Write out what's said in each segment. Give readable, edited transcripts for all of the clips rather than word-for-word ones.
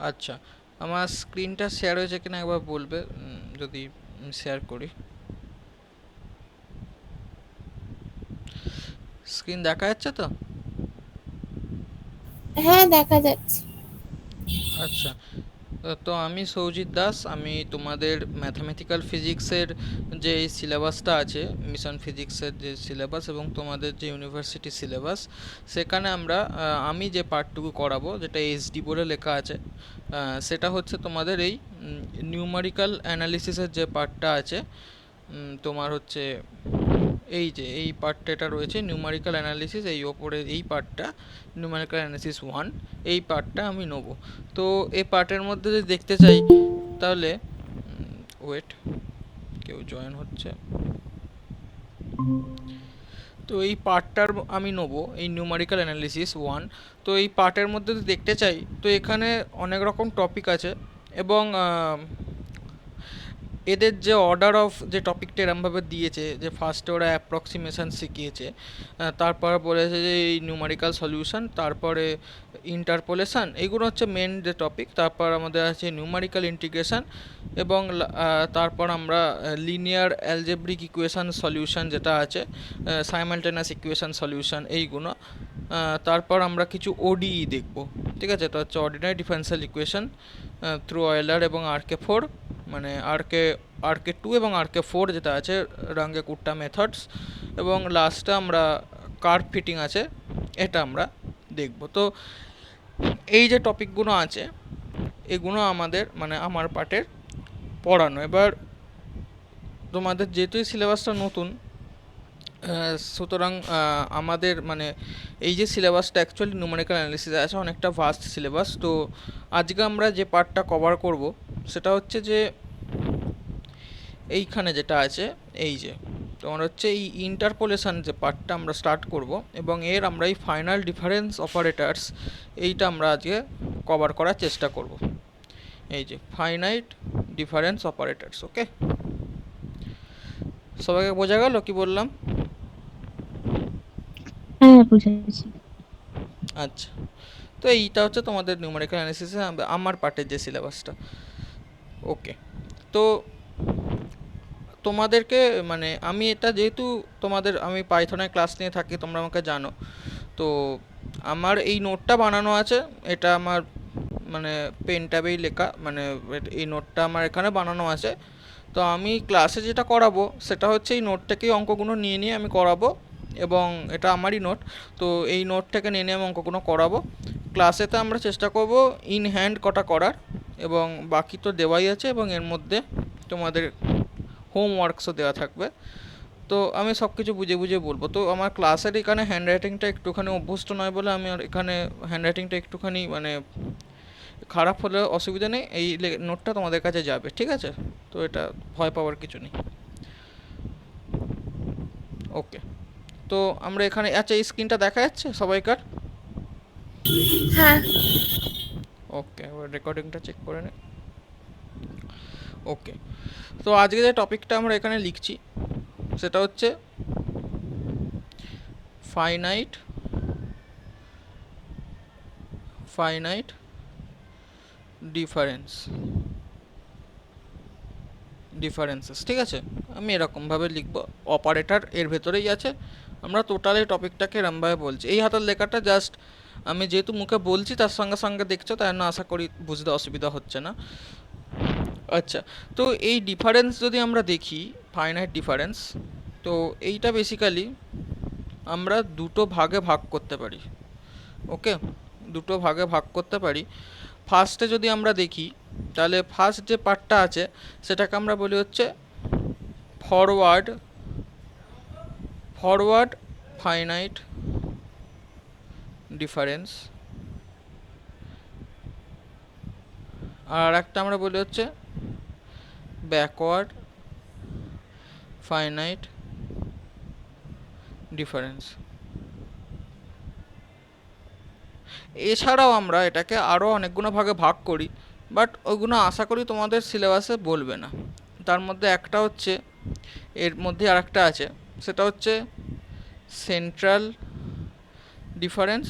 আচ্ছা, আমার স্ক্রিনটা শেয়ার হয়েছে কিনা একবার বলবে, যদি শেয়ার করি। স্ক্রিন দেখা যাচ্ছে তো? হ্যাঁ, দেখা যাচ্ছে। আচ্ছা, তো আমি সৌজিত দাস। আমি তোমাদের ম্যাথামেটিক্যাল ফিজিক্সের যে সিলেবাসটা আছে, মিশন ফিজিক্সের যে সিলেবাস এবং তোমাদের যে ইউনিভার্সিটি সিলেবাস, সেখানে আমি যে পার্টটুকু করাবো, যেটা এইচডি বলে লেখা আছে, সেটা হচ্ছে তোমাদের এই নিউমারিক্যাল অ্যানালিসিসের যে পার্টটা আছে। তোমার হচ্ছে এই পার্টটা এটা রয়েছে নিউমারিক্যাল অ্যানালিসিস, এই ওপরে এই পার্টটা নিউমারিক্যাল অ্যানালিসিস 1, এই পার্টটা আমি নেব। তো এই পার্টের মধ্যে যদি দেখতে চাই, তাহলে ওয়েট, কেউ জয়েন হচ্ছে। তো এই পার্টটার আমি নেব, এই নিউমারিক্যাল অ্যানালিসিস 1। তো এই পার্টের মধ্যে যদি দেখতে চাই, তো এখানে অনেক রকম টপিক আছে এবং এদের যে অর্ডার অফ যে টপিকটা এরমভাবে দিয়েছে, যে ফার্স্টে ওরা অ্যাপ্রক্সিমেশান শিখিয়েছে, তারপর বলেছে যে এই নিউমারিক্যাল সলিউশন, তারপরে ইন্টারপোলেশন, এইগুলো হচ্ছে মেন যে টপিক। তারপর আমাদের আছে নিউমারিক্যাল ইন্টিগ্রেশন এবং তারপর আমরা লিনিয়ার অ্যালজেব্রিক ইকুয়েশন সলিউশন যেটা আছে, সাইমালটেনাস ইকুয়েশন সলিউশন, এইগুলো। তারপর আমরা কিছু ওডিই দেখব। ঠিক আছে, তো হচ্ছে ordinary differential equation through Euler এবং আরকে 4, মানে আরকে 2 এবং আরকে 4 যেটা আছে, রাঙ্গে কুট্টা মেথডস, এবং লাস্টে আমরা কার্ভ ফিটিং আছে, এটা আমরা দেখব। তো এই যে টপিকগুলো আছে, এগুলো আমাদের মানে আমার পার্টের পড়ানো। এবার তোমাদের যেহেতু এই সিলেবাসটা নতুন, সুতরাং আমাদের মানে এই যে সিলেবাসটা অ্যাকচুয়ালি নিউমেরিক্যাল অ্যানালিসিস আছে, অনেকটা ভাস্ট সিলেবাস। তো আজকে আমরা যে পার্টটা কভার করব, সেটা হচ্ছে যে এইখানে যেটা আছে, এই যে তোমার হচ্ছে এই ইন্টারপোলেশন যে পার্টটা আমরা স্টার্ট করব, এবং আমরা এই ফাইনাল ডিফারেন্স অপারেটার্স, এইটা আমরা আজকে কভার করার চেষ্টা করব। এই যে ফাইনাইট ডিফারেন্স অপারেটার্স। ওকে, সবাইকে বোঝা গেল কি বললাম? হ্যাঁ, বুঝেছি। আচ্ছা, তো এইটা হচ্ছে তোমাদের নিউমেরিক্যাল অ্যানালিসিসে আমার পার্টের যে সিলেবাসটা। ওকে, তো তোমাদেরকে মানে আমি এটা যেহেতু আমি পাইথনের ক্লাস নিয়ে থাকি, তোমরা আমাকে জানো। তো আমার এই নোটটা বানানো আছে, এটা আমার মানে পেন ট্যাবেই লেখা, মানে এই নোটটা আমার এখানে বানানো আছে। তো আমি ক্লাসে যেটা করাবো সেটা হচ্ছে এই নোট থেকেই অঙ্কগুলো নিয়ে নিয়ে আমি করাবো, এবং এটা আমারই নোট। তো এই নোট থেকে নিয়ে নিয়ে আমি অঙ্কগুলো করাবো। ক্লাসেতে আমরা চেষ্টা করব ইন হ্যান্ড কটা করার, এবং বাকি তো দেওয়াই আছে, এবং এর মধ্যে তোমাদের হোমওয়ার্কসও দেওয়া থাকবে। তো আমি সব কিছু বুঝে বুঝে বলবো। তো আমার ক্লাসের এখানে হ্যান্ডরাইটিংটা একটুখানি অভ্যস্ত নয় বলে আমি আর এখানে হ্যান্ডরাইটিংটা একটুখানি মানে খারাপ হলে অসুবিধা নেই, এই নোটটা তোমাদের কাছে যাবে, ঠিক আছে? তো এটা ভয় পাওয়ার কিছু নেই। ওকে, তো আমরা এখানে, আচ্ছা এই স্ক্রিনটা দেখা যাচ্ছে সবাইকার? হ্যাঁ। ওকে, এবার রেকর্ডিংটা চেক করে নে। ওকে, তো আজকে যে টপিকটা আমরা এখানে লিখছি, সেটা হচ্ছে ফাইনাইট ফাইনাইট ডিফারেন্স ডিফারেন্সেস। ঠিক আছে, আমি এরকমভাবে লিখব, অপারেটর এর ভেতরেই আছে। আমরা টোটাল এই টপিকটাকে এরমভাবে বলছি। এই হাতের লেখাটা জাস্ট আমি যেহেতু মুখে বলছি, তার সঙ্গে সঙ্গে দেখছো, তাই জন্য আশা করি বুঝতে অসুবিধা হচ্ছে না। আচ্ছা, তো এই ডিফারেন্স যদি আমরা দেখি, ফাইনাইট ডিফারেন্স, তো এইটা বেসিক্যালি আমরা দুটো ভাগে ভাগ করতে পারি। ওকে, দুটো ভাগে ভাগ করতে পারি। ফার্স্টে যদি আমরা দেখি, তাহলে ফার্স্ট যে পার্টটা আছে, সেটাকে আমরা বলি হচ্ছে ফরওয়ার্ড ফরওয়ার্ড ফাইনাইট ডিফারেন্স, আর একটা আমরা বলি হচ্ছে ব্যাকওয়ার্ড ফাইনাইট ডিফারেন্স। এছাড়াও আমরা এটাকে আরও অনেকগুলো ভাগে ভাগ করি, বাট ওইগুলো আশা করি তোমাদের সিলেবাসে বলবে না। তার মধ্যে একটা হচ্ছে, এর মধ্যে আর একটা আছে, সেটা হচ্ছে সেন্ট্রাল ডিফারেন্স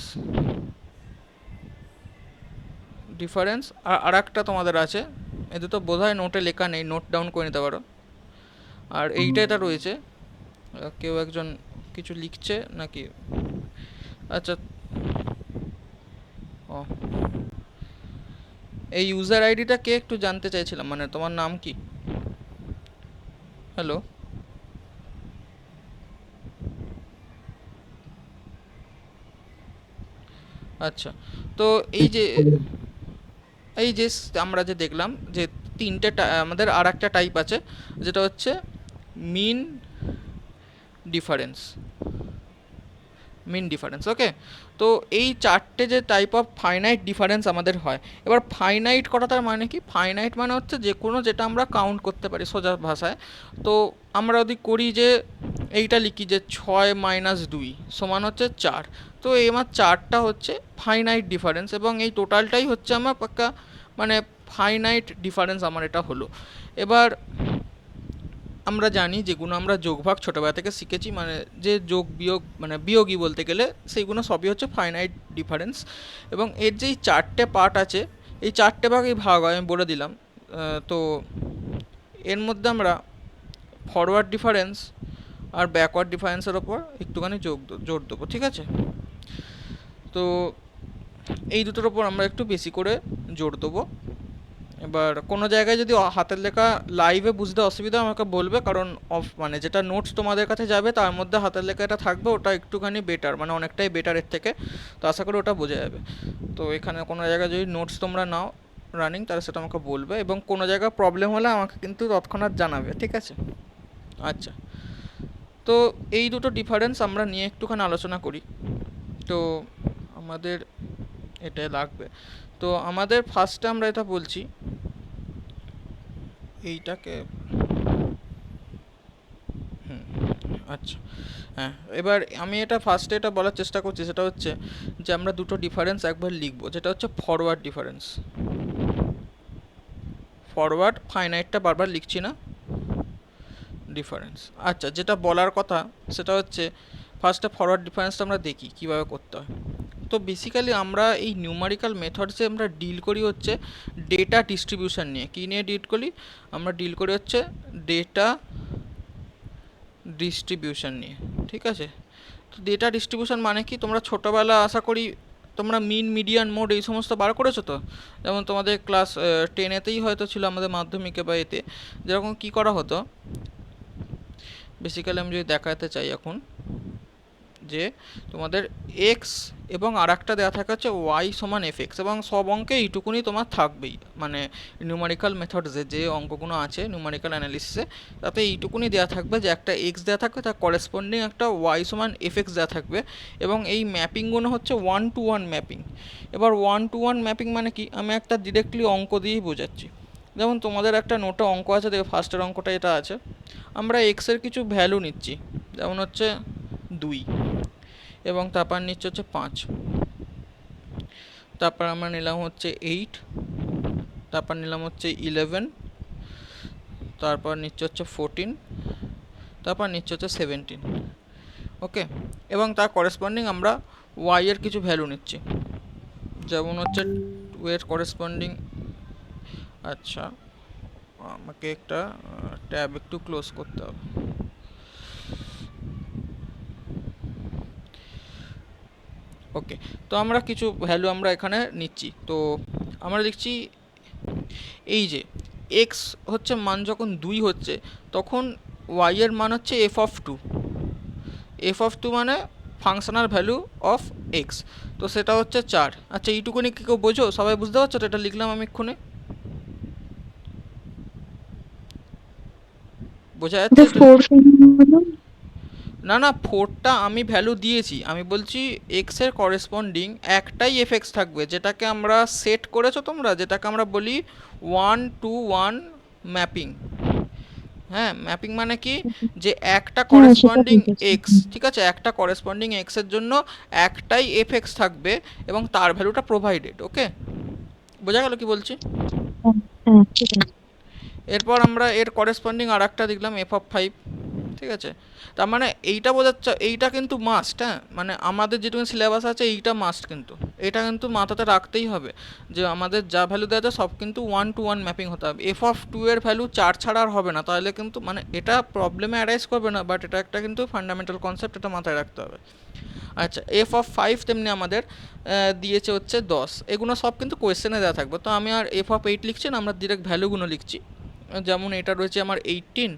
ডিফারেন্স আর একটা তোমাদের আছে, এতে তো বোধহয় নোটে লেখা নেই, নোট ডাউন করে নিতে পারো। আর এইটা এটা রয়েছে, কেউ একজন কিছু লিখছে নাকি? আচ্ছা, ও এই ইউজার আইডিটা কে একটু জানতে চাইছিলাম, মানে তোমার নাম কি? হ্যালো? আচ্ছা, তো এই যে আমরা যে দেখলাম যে তিনটে আমাদের আর একটা টাইপ আছে, যেটা হচ্ছে মিন ডিফারেন্স। মিন ডিফারেন্স, ওকে। তো এই চারটে যে টাইপ অফ ফাইনাইট ডিফারেন্স আমাদের হয়, এবার ফাইনাইট করাটার মানে কি? ফাইনাইট মানে হচ্ছে যে কোনো যেটা আমরা কাউন্ট করতে পারি সোজা ভাষায়। তো আমরা যদি করি যে এইটা লিখি যে 6 - 2 সমান হচ্ছে 4, তো এই আমার 4টা হচ্ছে ফাইনাইট ডিফারেন্স, এবং এই টোটালটাই হচ্ছে আমার পাক্কা মানে ফাইনাইট ডিফারেন্স আমার এটা হলো। এবার আমরা জানি যেগুলো আমরা যোগভাগ ছোটোবেলা থেকে শিখেছি, মানে যে যোগ বিয়োগ মানে বিয়োগই বলতে গেলে, সেইগুলো সবই হচ্ছে ফাইনাইট ডিফারেন্স। এবং এর যেই চারটে পার্ট আছে, এই চারটে ভাগেই ভাগ হয়, আমি বলে দিলাম। তো এর মধ্যে আমরা ফরওয়ার্ড ডিফারেন্স আর ব্যাকওয়ার্ড ডিফারেন্সের ওপর একটুখানি জোর দেবো, ঠিক আছে? তো এই দুটোর ওপর আমরা একটু বেশি করে জোর দেবো। এবার কোনো জায়গায় যদি হাতের লেখা লাইভে বুঝতে অসুবিধা আমাকে বলবে, কারণ মানে যেটা নোটস তোমাদের কাছে যাবে তার মধ্যে হাতের লেখা এটা থাকবে, ওটা একটুখানি বেটার, মানে অনেকটাই বেটার এর থেকে। তো আশা করি ওটা বোঝা যাবে। তো এখানে কোনো জায়গায় যদি নোটস তোমরা নাও রানিং, তাহলে সেটা আমাকে বলবে, এবং কোনো জায়গায় প্রবলেম হলে আমাকে কিন্তু তৎক্ষণাৎ জানাবে, ঠিক আছে? আচ্ছা, তো এই দুটো ডিফারেন্স আমরা নিয়ে একটুখানি আলোচনা করি। তো আমাদের এটা লাগবে। তো আমাদের ফার্স্টে আমরা এটা বলছি, এইটাকে আচ্ছা, হ্যাঁ, এবার আমি এটা ফার্স্টে এটা বলার চেষ্টা করছি, সেটা হচ্ছে যে আমরা দুটো ডিফারেন্স একবার লিখবো, যেটা হচ্ছে ফরওয়ার্ড ডিফারেন্স। ফরওয়ার্ড ফাইনাইটটা বারবার লিখছি না, ডিফারেন্স। আচ্ছা, যেটা বলার কথা সেটা হচ্ছে ফার্স্টে ফরওয়ার্ড ডিফারেন্সটা আমরা দেখি কীভাবে করতে হয়। তো বেসিক্যালি আমরা এই নিউমারিক্যাল মেথডসে আমরা ডিল করি হচ্ছে ডেটা ডিস্ট্রিবিউশন নিয়ে। কী নিয়ে ডিল করি? আমরা ডিল করি হচ্ছে ডেটা ডিস্ট্রিবিউশন নিয়ে, ঠিক আছে? তো ডেটা ডিস্ট্রিবিউশন মানে কি? তোমরা ছোটোবেলা আশা করি তোমরা মিন, মিডিয়ান, মোড এই সমস্ত বার করেছো তো? যেমন তোমাদের ক্লাস 10-এতেই হয়তো ছিল, আমাদের মাধ্যমিকে বা এতে যেরকম কী করা হতো, বেসিক্যালি আমি যদি দেখাতে চাই এখন, যে তোমাদের এক্স এবং আর একটা দেওয়া থাকে হচ্ছে ওয়াই সমান এফ এক্স, এবং সব অঙ্কে এইটুকুনি তোমার থাকবেই, মানে নিউমারিক্যাল মেথডসে যে অঙ্কগুলো আছে নিউমারিক্যাল অ্যানালিসিসে, তাতে এইটুকুনি দেওয়া থাকবে যে একটা এক্স দেওয়া থাকবে, তার করেসপন্ডিং একটা ওয়াই সমান এফ এক্স দেওয়া থাকবে, এবং এই ম্যাপিংগুলো হচ্ছে 1-to-1 ম্যাপিং। এবার 1-to-1 ম্যাপিং মানে কি? আমি একটা ডিরেক্টলি অঙ্ক দিয়েই বোঝাচ্ছি। যেমন তোমাদের একটা নোটে অঙ্ক আছে, দেখো ফার্স্টের অঙ্কটা এটা আছে, আমরা এক্সের কিছু ভ্যালু নিচ্ছি, যেমন হচ্ছে 2, এবং তারপর নিচ্ছে হচ্ছে 5, তারপর আমরা নিলাম হচ্ছে 8, তারপর নিলাম হচ্ছে 11, তারপর নিচ্ছে হচ্ছে 14, তারপর নিচ্ছে হচ্ছে 17, ওকে। এবং তার করেসপন্ডিং আমরা ওয়াই এর কিছু ভ্যালু নিচ্ছি, যেমন হচ্ছে 2 এর করেসপন্ডিং। আচ্ছা, আমাকে একটা ট্যাব একটু ক্লোজ করতে হবে। ওকে, তো আমরা কিছু ভ্যালু আমরা এখানে নিচ্ছি। তো আমরা দেখছি এই যে এক্স হচ্ছে মান যখন 2 হচ্ছে, তখন ওয়াই এর মান হচ্ছে f(2). f(2) মানে ফাংশনাল ভ্যালু অফ এক্স, তো সেটা হচ্ছে 4। আচ্ছা, এইটুকুনি কি কেউ বোঝো? সবাই বুঝতে পারছো তো? এটা লিখলাম আমি এক্ষুনি, বোঝা যাচ্ছে এটা? না না, 4টা আমি ভ্যালু দিয়েছি, আমি বলছি এক্সের করেসপন্ডিং একটাই এফ এক্স থাকবে, যেটাকে আমরা সেট করেছো তোমরা, যেটাকে আমরা বলি 1-to-1 ম্যাপিং। হ্যাঁ, ম্যাপিং মানে কি? যে একটা করেসপন্ডিং এক্স, ঠিক আছে, একটা করেসপন্ডিং এক্সের জন্য একটাই এফ এক্স থাকবে, এবং তার ভ্যালুটা প্রোভাইডেড, ওকে? বোঝা গেল কি বলছি? এরপর আমরা এর করেসপন্ডিং আর একটা দেখলাম f(5), ঠিক আছে? তার মানে এইটা বোঝাচ্ছে, এইটা কিন্তু মাস্ট, হ্যাঁ, মানে আমাদের যেটুকু সিলেবাস আছে এইটা মাস্ট, কিন্তু এটা কিন্তু মাথাতে রাখতেই হবে যে আমাদের যা ভ্যালু দেওয়া আছে সব কিন্তু 1 to 1 ম্যাপিং হতে হবে। f(2) এর ভ্যালু 4 ছাড়া আর হবে না, তাহলে কিন্তু মানে এটা প্রবলেমে অ্যারাইজ করবে না, বাট এটা একটা কিন্তু ফান্ডামেন্টাল কনসেপ্ট, এটা মাথায় রাখতে হবে। আচ্ছা, f(5) তেমনি আমাদের দিয়েছে হচ্ছে 10, এগুলো সব কিন্তু কোয়েশ্চেনে দেওয়া থাকবে। তো আমি আর f(8) লিখছি না, আমরা ডিরেক্ট ভ্যালুগুলো লিখছি। যেমন এটা রয়েছে আমার 18,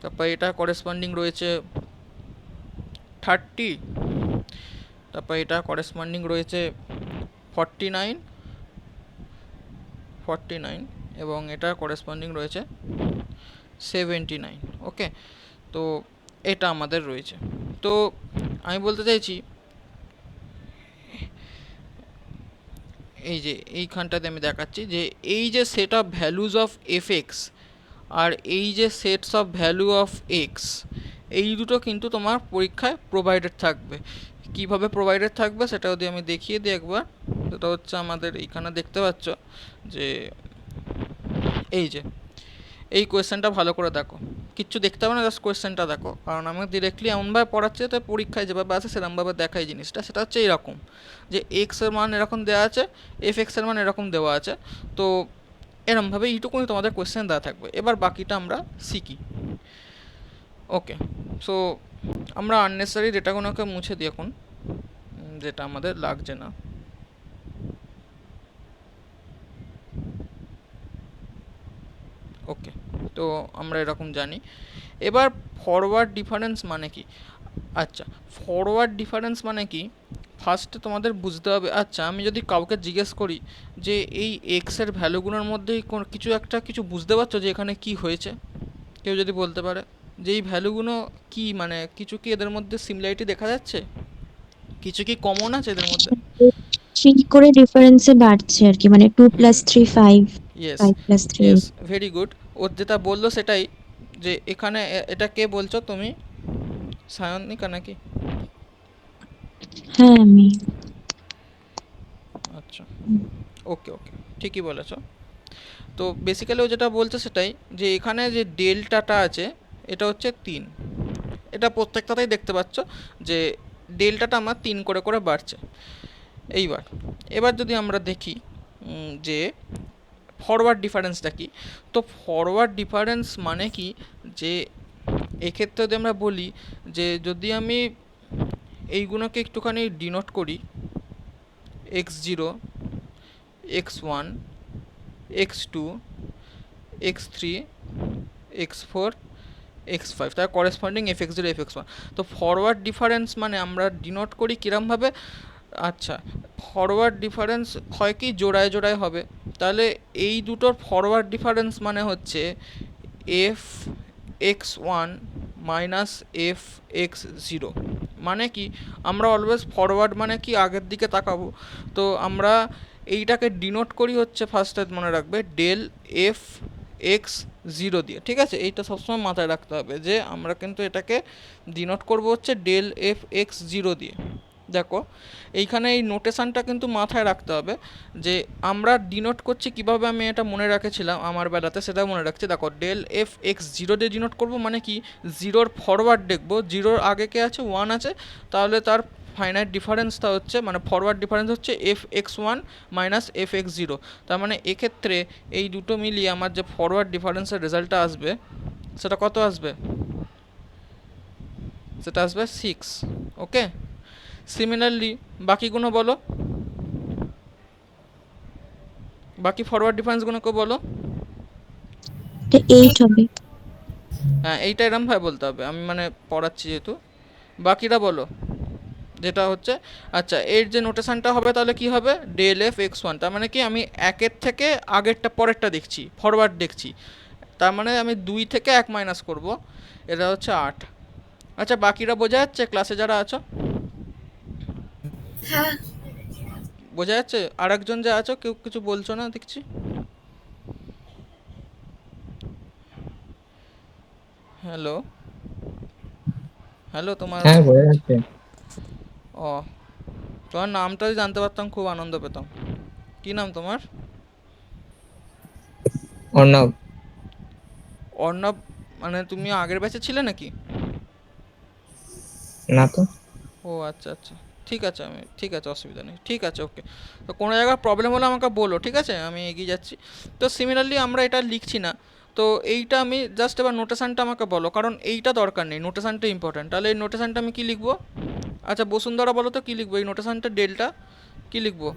তারপর এটা করেসপন্ডিং রয়েছে 30, তারপর এটা করেসপন্ডিং রয়েছে 49, এবং এটা করেসপন্ডিং রয়েছে 79। ওকে, তো এটা আমাদের রয়েছে। তো আমি বলতে চাইছি এই যে এইখানটাতে আমি দেখাচ্ছি যে এই যে সেট অফ ভ্যালুজ অফ এফ(x) আর এই যে sets of value of x, এই দুটো কিন্তু তোমার পরীক্ষায় প্রোভাইডেড থাকবে। কিভাবে প্রোভাইডেড থাকবে সেটা যদি আমি দেখিয়ে দিই একবার, সেটা হচ্ছে আমাদের এইখানে দেখতে পাচ্ছ যে এই যে এই কোয়েশ্চেনটা ভালো করে দেখো, কিচ্ছু দেখতে হবে না, জাস্ট কোয়েশ্চেনটা দেখো, কারণ আমি ডিরেক্টলি এমনভাবে পড়াচ্ছি তো পরীক্ষায় যেভাবে আছে সেরকমভাবে দেখাই জিনিসটা। সেটা হচ্ছে এরকম যে এক্স এর মান এরকম দেওয়া আছে, f(x) এর মান এরকম দেওয়া আছে, তো এরমভাবে এইটুকুনি তোমাদের কোয়েশ্চেন দেওয়া থাকবে। এবার বাকিটা আমরা শিখি। ওকে, সো আমরা আননেসারি ডেটাগুলোকে মুছে দিই এখন, যেটা আমাদের লাগছে না। ওকে, তো আমরা এরকম জানি। এবার ফরওয়ার্ড ডিফারেন্স মানে কি? আচ্ছা, ফরওয়ার্ড ডিফারেন্স মানে কি ফার্স্টে তোমাদের বুঝতে হবে। আচ্ছা, আমি যদি কাউকে জিজ্ঞেস করি যে এই এক্সের ভ্যালুগুলোর মধ্যেই কিছু বুঝতে পারছো যে এখানে কি হয়েছে? কেউ যদি বলতে পারে যে এই ভ্যালুগুলো কি, মানে কিছু কি এদের মধ্যে সিমিলারিটি দেখা যাচ্ছে, কিছু কি কমন আছে এদের মধ্যে? 3 করে ডিফারেন্সে বাড়ছে আর কি, মানে 2 + 3 5, ইয়েস, 5 + 3 ইয়েস, 8। Very good. ওর যেটা বললো সেটাই, যে এখানে এটা কে বলছো তুমি, সায়নিকা নাকি? হ্যাঁ আমি। আচ্ছা, ওকে ওকে, ঠিকই বলেছো। তো বেসিক্যালি ও যেটা বলছে সেটাই, যে এখানে যে ডেল্টাটা আছে এটা হচ্ছে 3, এটা প্রত্যেকটাতেই দেখতে পাচ্ছ যে ডেল্টাটা আমার 3 করে করে বাড়ছে। এইবার এবার যদি আমরা দেখি যে ফরওয়ার্ড ডিফারেন্সটা কি, তো ফরওয়ার্ড ডিফারেন্স মানে কি, যে এক্ষেত্রে যদি আমরা বলি যে যদি আমি এইগুলোকে একটুখানি ডিনোট করি, x0, x1, x2, x3, x4, x5, তার করেসপন্ডিং f(x0), f(x1). তো ফরওয়ার্ড ডিফারেন্স মানে আমরা ডিনোট করি কিরমভাবে? আচ্ছা, ফরওয়ার্ড ডিফারেন্স হয় কি জোড়ায় জোড়ায় হবে, তাহলে এই দুটোর ফরওয়ার্ড ডিফারেন্স মানে হচ্ছে f(x1) মাইনাস f(x0). মানে কি, আমরা অলওয়েজ ফরওয়ার্ড মানে কি আগের দিকে তাকাবো, তো আমরা এইটাকে ডিনোট করি হচ্ছে ফার্স্টে মনে রাখবে ডেল f(x0) দিয়ে, ঠিক আছে? এইটা সবসময় মাথায় রাখতে হবে যে আমরা কিন্তু এটাকে ডিনোট করবো হচ্ছে ডেল f(x0) দিয়ে। দেখো এইখানে এই নোটেশনটা কিন্তু মাথায় রাখতে হবে যে আমরা ডিনোট করছি কিভাবে, আমি এটা মনে রেখেছিলাম আমার বেলাতে, সেটা মনে রাখছি। দেখো ডেল f(x0) দিয়ে ডিনোট করব মানে কি, জিরোর ফরওয়ার্ড দেখবো, জিরোর আগে কে আছে, 1 আছে, তাহলে তার ফাইনাইট ডিফারেন্সটা হচ্ছে, মানে ফরওয়ার্ড ডিফারেন্স হচ্ছে f(x1) মাইনাস f(x0). তার মানে এক্ষেত্রে এই দুটো মিলিয়ে আমার যে ফরওয়ার্ড ডিফারেন্সের রেজাল্টটা আসবে সেটা কত আসবে? সেটা আসবে 6। ওকে, সিমিলারলি বাকিগুলো বলো, বাকি ফরওয়ার্ড ডিফারেন্সগুলোকে বলো। এটা 8 হবে। হ্যাঁ, এইটা এরমভাবে বলতে হবে, আমি মানে পড়াচ্ছি যেহেতু। বাকিটা বলো যেটা হচ্ছে, আচ্ছা এর যে নোটেশনটা হবে তাহলে কি হবে, ডেল f(x1), তার মানে কি আমি একের থেকে আগেরটা পরেরটা দেখছি, ফরওয়ার্ড দেখছি, তার মানে আমি 2 থেকে 1 মাইনাস করব, এটা হচ্ছে 8। আচ্ছা, বাকিরা বোঝা যাচ্ছে ক্লাসে যারা আছো? হ্যাঁ। বোঝা যাচ্ছে? আর একজন যে আছো কেউ কিছু বলছো না দেখছি। হ্যালো, হ্যালো, তোমার হ্যাঁ বোঝা যাচ্ছে। ও, তোমার নামটা যদি জানতে পারতাম খুব আনন্দ পেতাম। কি নাম তোমার? অর্ণব। অর্ণব, মানে তুমি আগের ব্যাচে ছিলে নাকি? না তো। ও আচ্ছা আচ্ছা, ঠিক আছে, ঠিক আছে, অসুবিধা নেই, ঠিক আছে, ওকে। তো কোনো জায়গায় প্রবলেম হলে আমাকে বলো, ঠিক আছে, আমি এগিয়ে যাচ্ছি। তো সিমিলারলি আমরা এটা লিখছি না, তো এইটা আমি জাস্ট এবার নোটেশনটা আমাকে বলো, কারণ এইটা দরকার নেই, নোটেশনটা ইম্পর্ট্যান্ট। তাহলে এই নোটেশনটা আমি কি লিখবো? আচ্ছা বসুন্ধরা বলো তো কি লিখবো এই নোটেশনটা, ডেল্টা কি লিখবো?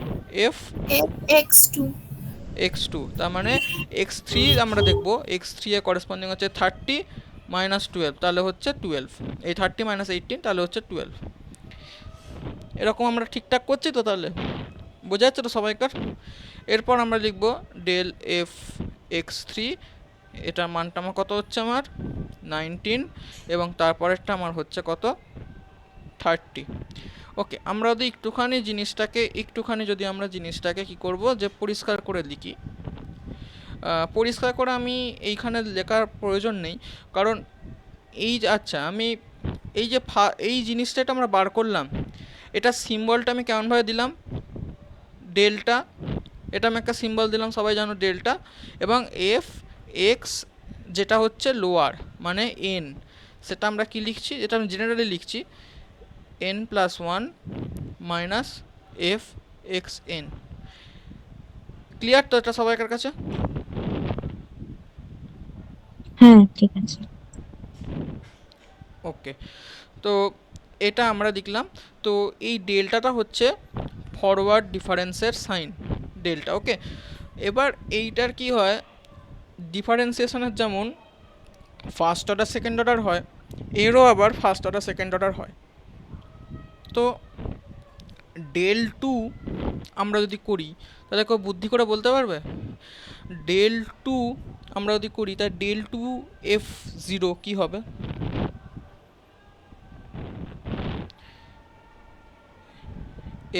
এফ x2 এক্স টু, তার মানে এক্স থ্রি আমরা দেখবো, এক্স থ্রি এর করেসপন্ডিং হচ্ছে 30 - 12, তাহলে হচ্ছে 12। এই 30 - 18 তাহলে হচ্ছে 12। এরকম আমরা ঠিকঠাক করছি তো? তাহলে বোঝা যাচ্ছে তো সবাইকার? এরপর আমরা লিখব ডেল এফ এক্স থ্রি, এটার মানটা আমার কত হচ্ছে, আমার 19, এবং তারপরেরটা আমার হচ্ছে কত, 30। ওকে, আমরা যদি একটুখানি যদি আমরা জিনিসটাকে কি করব, যে পরিষ্কার করে লিখি। পরিষ্কার করে আমি এইখানে লেখার প্রয়োজন নেই, কারণ আচ্ছা আমি এই যে এই জিনিসটা এটা আমরা বার করলাম, এটা সিম্বলটা আমি কেমনভাবে দিলাম, ডেল্টা, এটা আমি একটা সিম্বল দিলাম, সবাই জানো ডেল্টা, এবং এফ এক্স যেটা হচ্ছে লোয়ার মানে এন, সেটা আমরা কি লিখছি, যেটা আমি জেনারেলি লিখছি n+1 minus f x N. Clear তো এটা সবাইকার কাছে? হ্যাঁ ঠিক আছে। ওকে, তো এটা আমরা লিখলাম। তো এই ডেল্টাটা হচ্ছে ফরওয়ার্ড ডিফারেন্সের সাইন, ডেল্টা। ওকে, এবার এইটার কি হয়, ডিফারেন্সিয়েশনের যেমন ফার্স্ট অর্ডার সেকেন্ড অর্ডার হয়, এরও আবার ফার্স্ট অর্ডার সেকেন্ড অর্ডার হয়। তো ডেল টু আমরা যদি করি, তাহলে কেউ বুদ্ধি করে বলতে পারবে? ডেল টু আমরা যদি করি, তাহলে ডেল টু এফ জিরো কী হবে?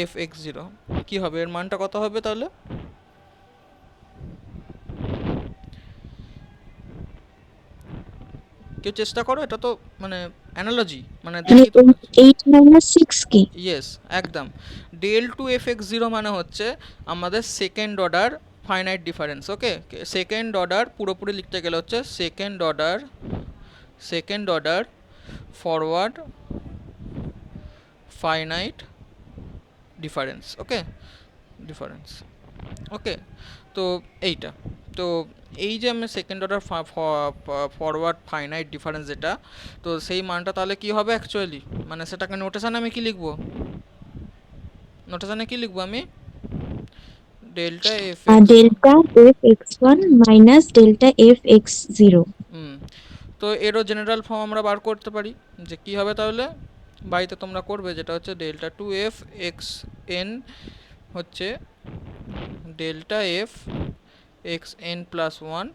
এফ এক্স জিরো কী হবে, এর মানটা কত হবে তাহলে? কেউ চেষ্টা করো, এটা তো মানে অ্যানালজি, মানে মানে দেখি তো। 8 - 6 কি? ইয়েস, একদম। Del two F x zero মানে হচ্ছে আমাদের second order finite difference. Okay, second order পুরোপুরি লিখতে গেলে হচ্ছে second order forward finite difference. Okay, difference. Okay, তো এইটা, তো এই যে আমি second order forward finite difference যেটা, তো সেই মানটা তাহলে কি হবে অ্যাকচুয়ালি, মানে সেটাকে নোটেশানে আমি কি লিখবো, নোটেশানে কি লিখবো আমি, delta f x. Delta f X one minus delta f x zero. তো এরও জেনারেল ফর্ম আমরা বার করতে পারি, যে কি হবে তাহলে, বাড়িতে তোমরা করবে, যেটা হচ্ছে delta two F x n হচ্ছে delta f x n plus one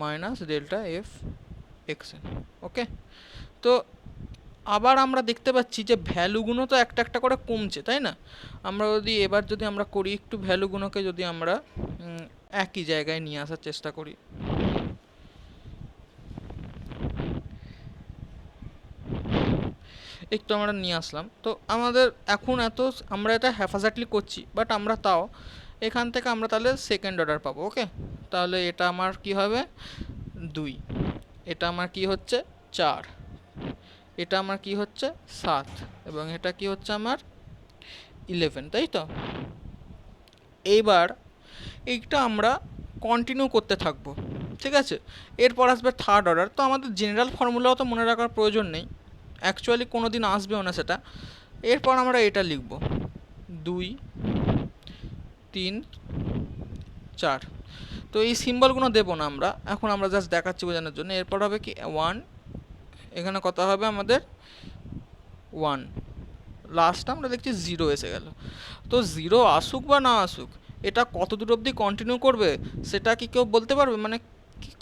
minus delta f x n. Okay, তো আবার আমরা দেখতে পাচ্ছি যে ভ্যালুগুলো তো একটা একটা করে কমছে, তাই না? আমরা যদি আমরা করি একটু ভ্যালুগুলোকে যদি আমরা একই জায়গায় নিয়ে আসার চেষ্টা করি, একটু আমরা নিয়ে আসলাম, তো আমাদের এখন আমরা এটা হ্যাফাজাটলি করছি, বাট আমরা তাও এখান থেকে আমরা তাহলে সেকেন্ড অর্ডার পাবো। ওকে, তাহলে এটা আমার কি হবে, 2, এটা আমার কি হচ্ছে 4, এটা আমার কি হচ্ছে 7, এবং এটা কি হচ্ছে আমার 11, তাই তো? এইবার এইটা আমরা কন্টিনিউ করতে থাকবো, ঠিক আছে? এরপর আসবে থার্ড অর্ডার। তো আমাদের জেনারেল ফর্মুলাও তো মনে রাখার প্রয়োজন নেই, অ্যাকচুয়ালি কোনো দিন আসবেও না সেটা। এরপর আমরা এটা লিখব 2, 3, 4। তো এই সিম্বলগুলো দেবো না আমরা এখন, আমরা জাস্ট দেখাচ্ছি বোঝানোর জন্য। এরপর হবে কি 1, এখানে কত হবে আমাদের 1, লাস্ট আমরা দেখছি 0 এসে গেল। তো 0 আসুক বা না আসুক, এটা কত দূর অবধি কন্টিনিউ করবে সেটা কি কেউ বলতে পারবে? মানে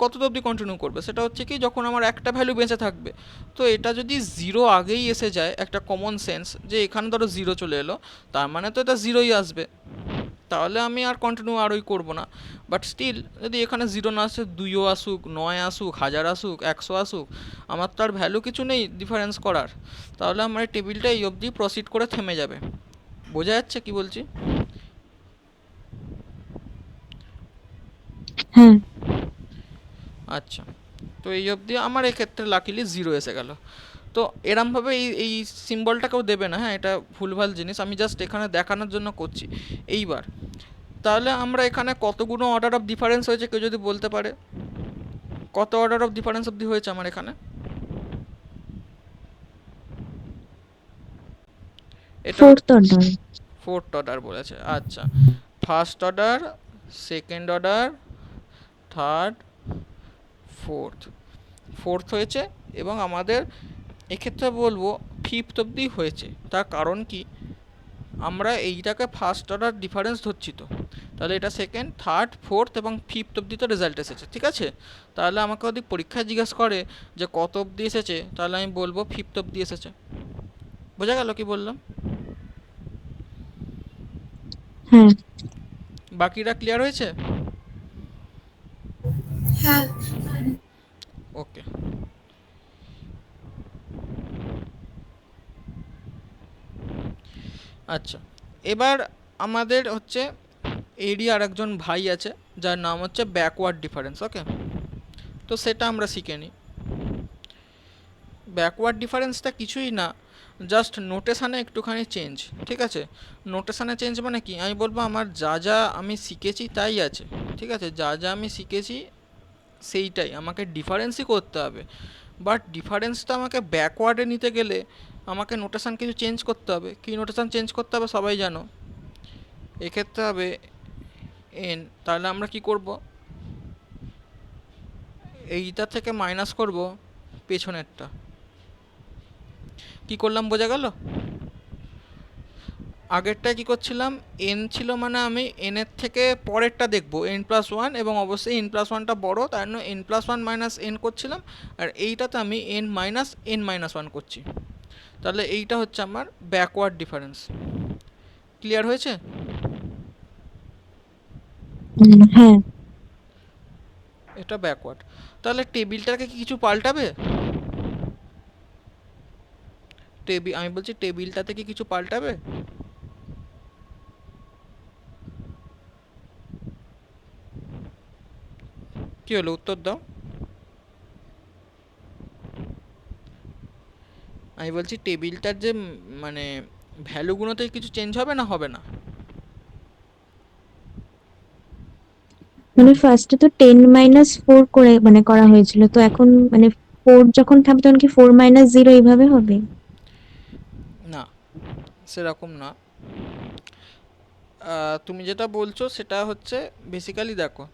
কত অবধি কন্টিনিউ করবে সেটা হচ্ছে কি, যখন আমার একটা ভ্যালু বেঁচে থাকবে। তো এটা যদি 0 আগেই এসে যায়, একটা কমন সেন্স যে এখানে ধরো 0 চলে এলো, তার মানে তো এটা 0ই আসবে, তাহলে আমি আর কন্টিনিউ আরই করবো না। বাট স্টিল যদি এখানে 0 না আসে, 2ও আসুক, 9 আসুক, 1000 আসুক, 100 আসুক, আমার তো আর ভ্যালু কিছু নেই ডিফারেন্স করার, তাহলে আমার এই টেবিলটা এই অবধি প্রসিড করে থেমে যাবে। বোঝা যাচ্ছে কি বলছি? হ্যাঁ। আচ্ছা, তো এই অবধি আমার এক্ষেত্রে লাকিলি 0 এসে গেল। তো এরমভাবে এই সিম্বলটা কেউ দেবে না, হ্যাঁ, এটা ভুলভাল জিনিস, আমি জাস্ট এখানে দেখানোর জন্য করছি। এইবার তাহলে আমরা এখানে কতগুলো অর্ডার অফ ডিফারেন্স হয়েছে কেউ যদি বলতে পারে? কত অর্ডার অফ ডিফারেন্স অবধি হয়েছে আমার এখানে? এটা ফোর্থ অর্ডার। ফোর্থ অর্ডার বলেছে, আচ্ছা। First order, second order, third, fourth. Fourth হয়েছে, এবং আমাদের এক্ষেত্রে বলবো ফিফথ অবধি হয়েছে। তার কারণ কি, আমরা এইটাকে ফার্স্ট অর্ডার ডিফারেন্স ধরছি, তো তাহলে এটা সেকেন্ড, থার্ড, ফোর্থ এবং ফিফথ অবধি তো রেজাল্ট এসেছে, ঠিক আছে? তাহলে আমাকে যদি পরীক্ষায় জিজ্ঞাসা করে যে কত অবধি এসেছে, তাহলে আমি বলবো ফিফথ অবধি এসেছে। বোঝা গেল কি বললাম? হ্যাঁ। বাকিরা ক্লিয়ার হয়েছে? হ্যাঁ। ওকে। আচ্ছা, এবার আমাদের হচ্ছে এরই আর একজন ভাই আছে যার নাম হচ্ছে ব্যাকওয়ার্ড ডিফারেন্স। ওকে, তো সেটা আমরা শিখে নিই। ব্যাকওয়ার্ড ডিফারেন্সটা কিছুই না, জাস্ট নোটেশানে একটুখানি চেঞ্জ, ঠিক আছে? নোটেশানে চেঞ্জ মানে কি, আমি বলবো আমার যা যা আমি শিখেছি তাই আছে, ঠিক আছে? যা যা আমি শিখেছি সেইটাই, আমাকে ডিফারেন্সই করতে হবে। বাট ডিফারেন্সটা আমাকে ব্যাকওয়ার্ডে নিতে গেলে আমাকে নোটেশান কিছু চেঞ্জ করতে হবে। কী নোটেশান চেঞ্জ করতে হবে সবাই জানো, এক্ষেত্রে হবে এন। তাহলে আমরা কি করব, এইটা থেকে মাইনাস করব পেছনেরটা। কি করলাম বোঝা গেল? আগেরটায় কী করছিলাম, এন ছিল মানে আমি এনের থেকে পরেরটা দেখব, n+1, এবং অবশ্যই n+1টা বড়, তাই জন্য n+1 মাইনাস এন করছিলাম। আর এইটাতে আমি n-1 করছি। তাহলে এইটা হচ্ছে আমার ব্যাকওয়ার্ড ডিফারেন্স। ক্লিয়ার হয়েছে? হ্যাঁ। এটা ব্যাকওয়ার্ড। তাহলে টেবিলটাকে কি কিছু পাল্টাবে? আমি বলছি টেবিলটাতে কি কিছু পাল্টাবে? কি হলো, উত্তর দাও। আমি বলছি টেবিলটার যে মানে ভ্যালুগুলোতে কিছু চেঞ্জ হবে না, হবে না? মানে ফার্স্টে তো 10-4 করে মানে করা হয়েছিল, তো এখন মানে 4 যখন থাকবে তখন কি 4-0 এইভাবে হবে? না, সেরকম না। তুমি যেটা বলছো সেটা হচ্ছে বেসিক্যালি দেখো,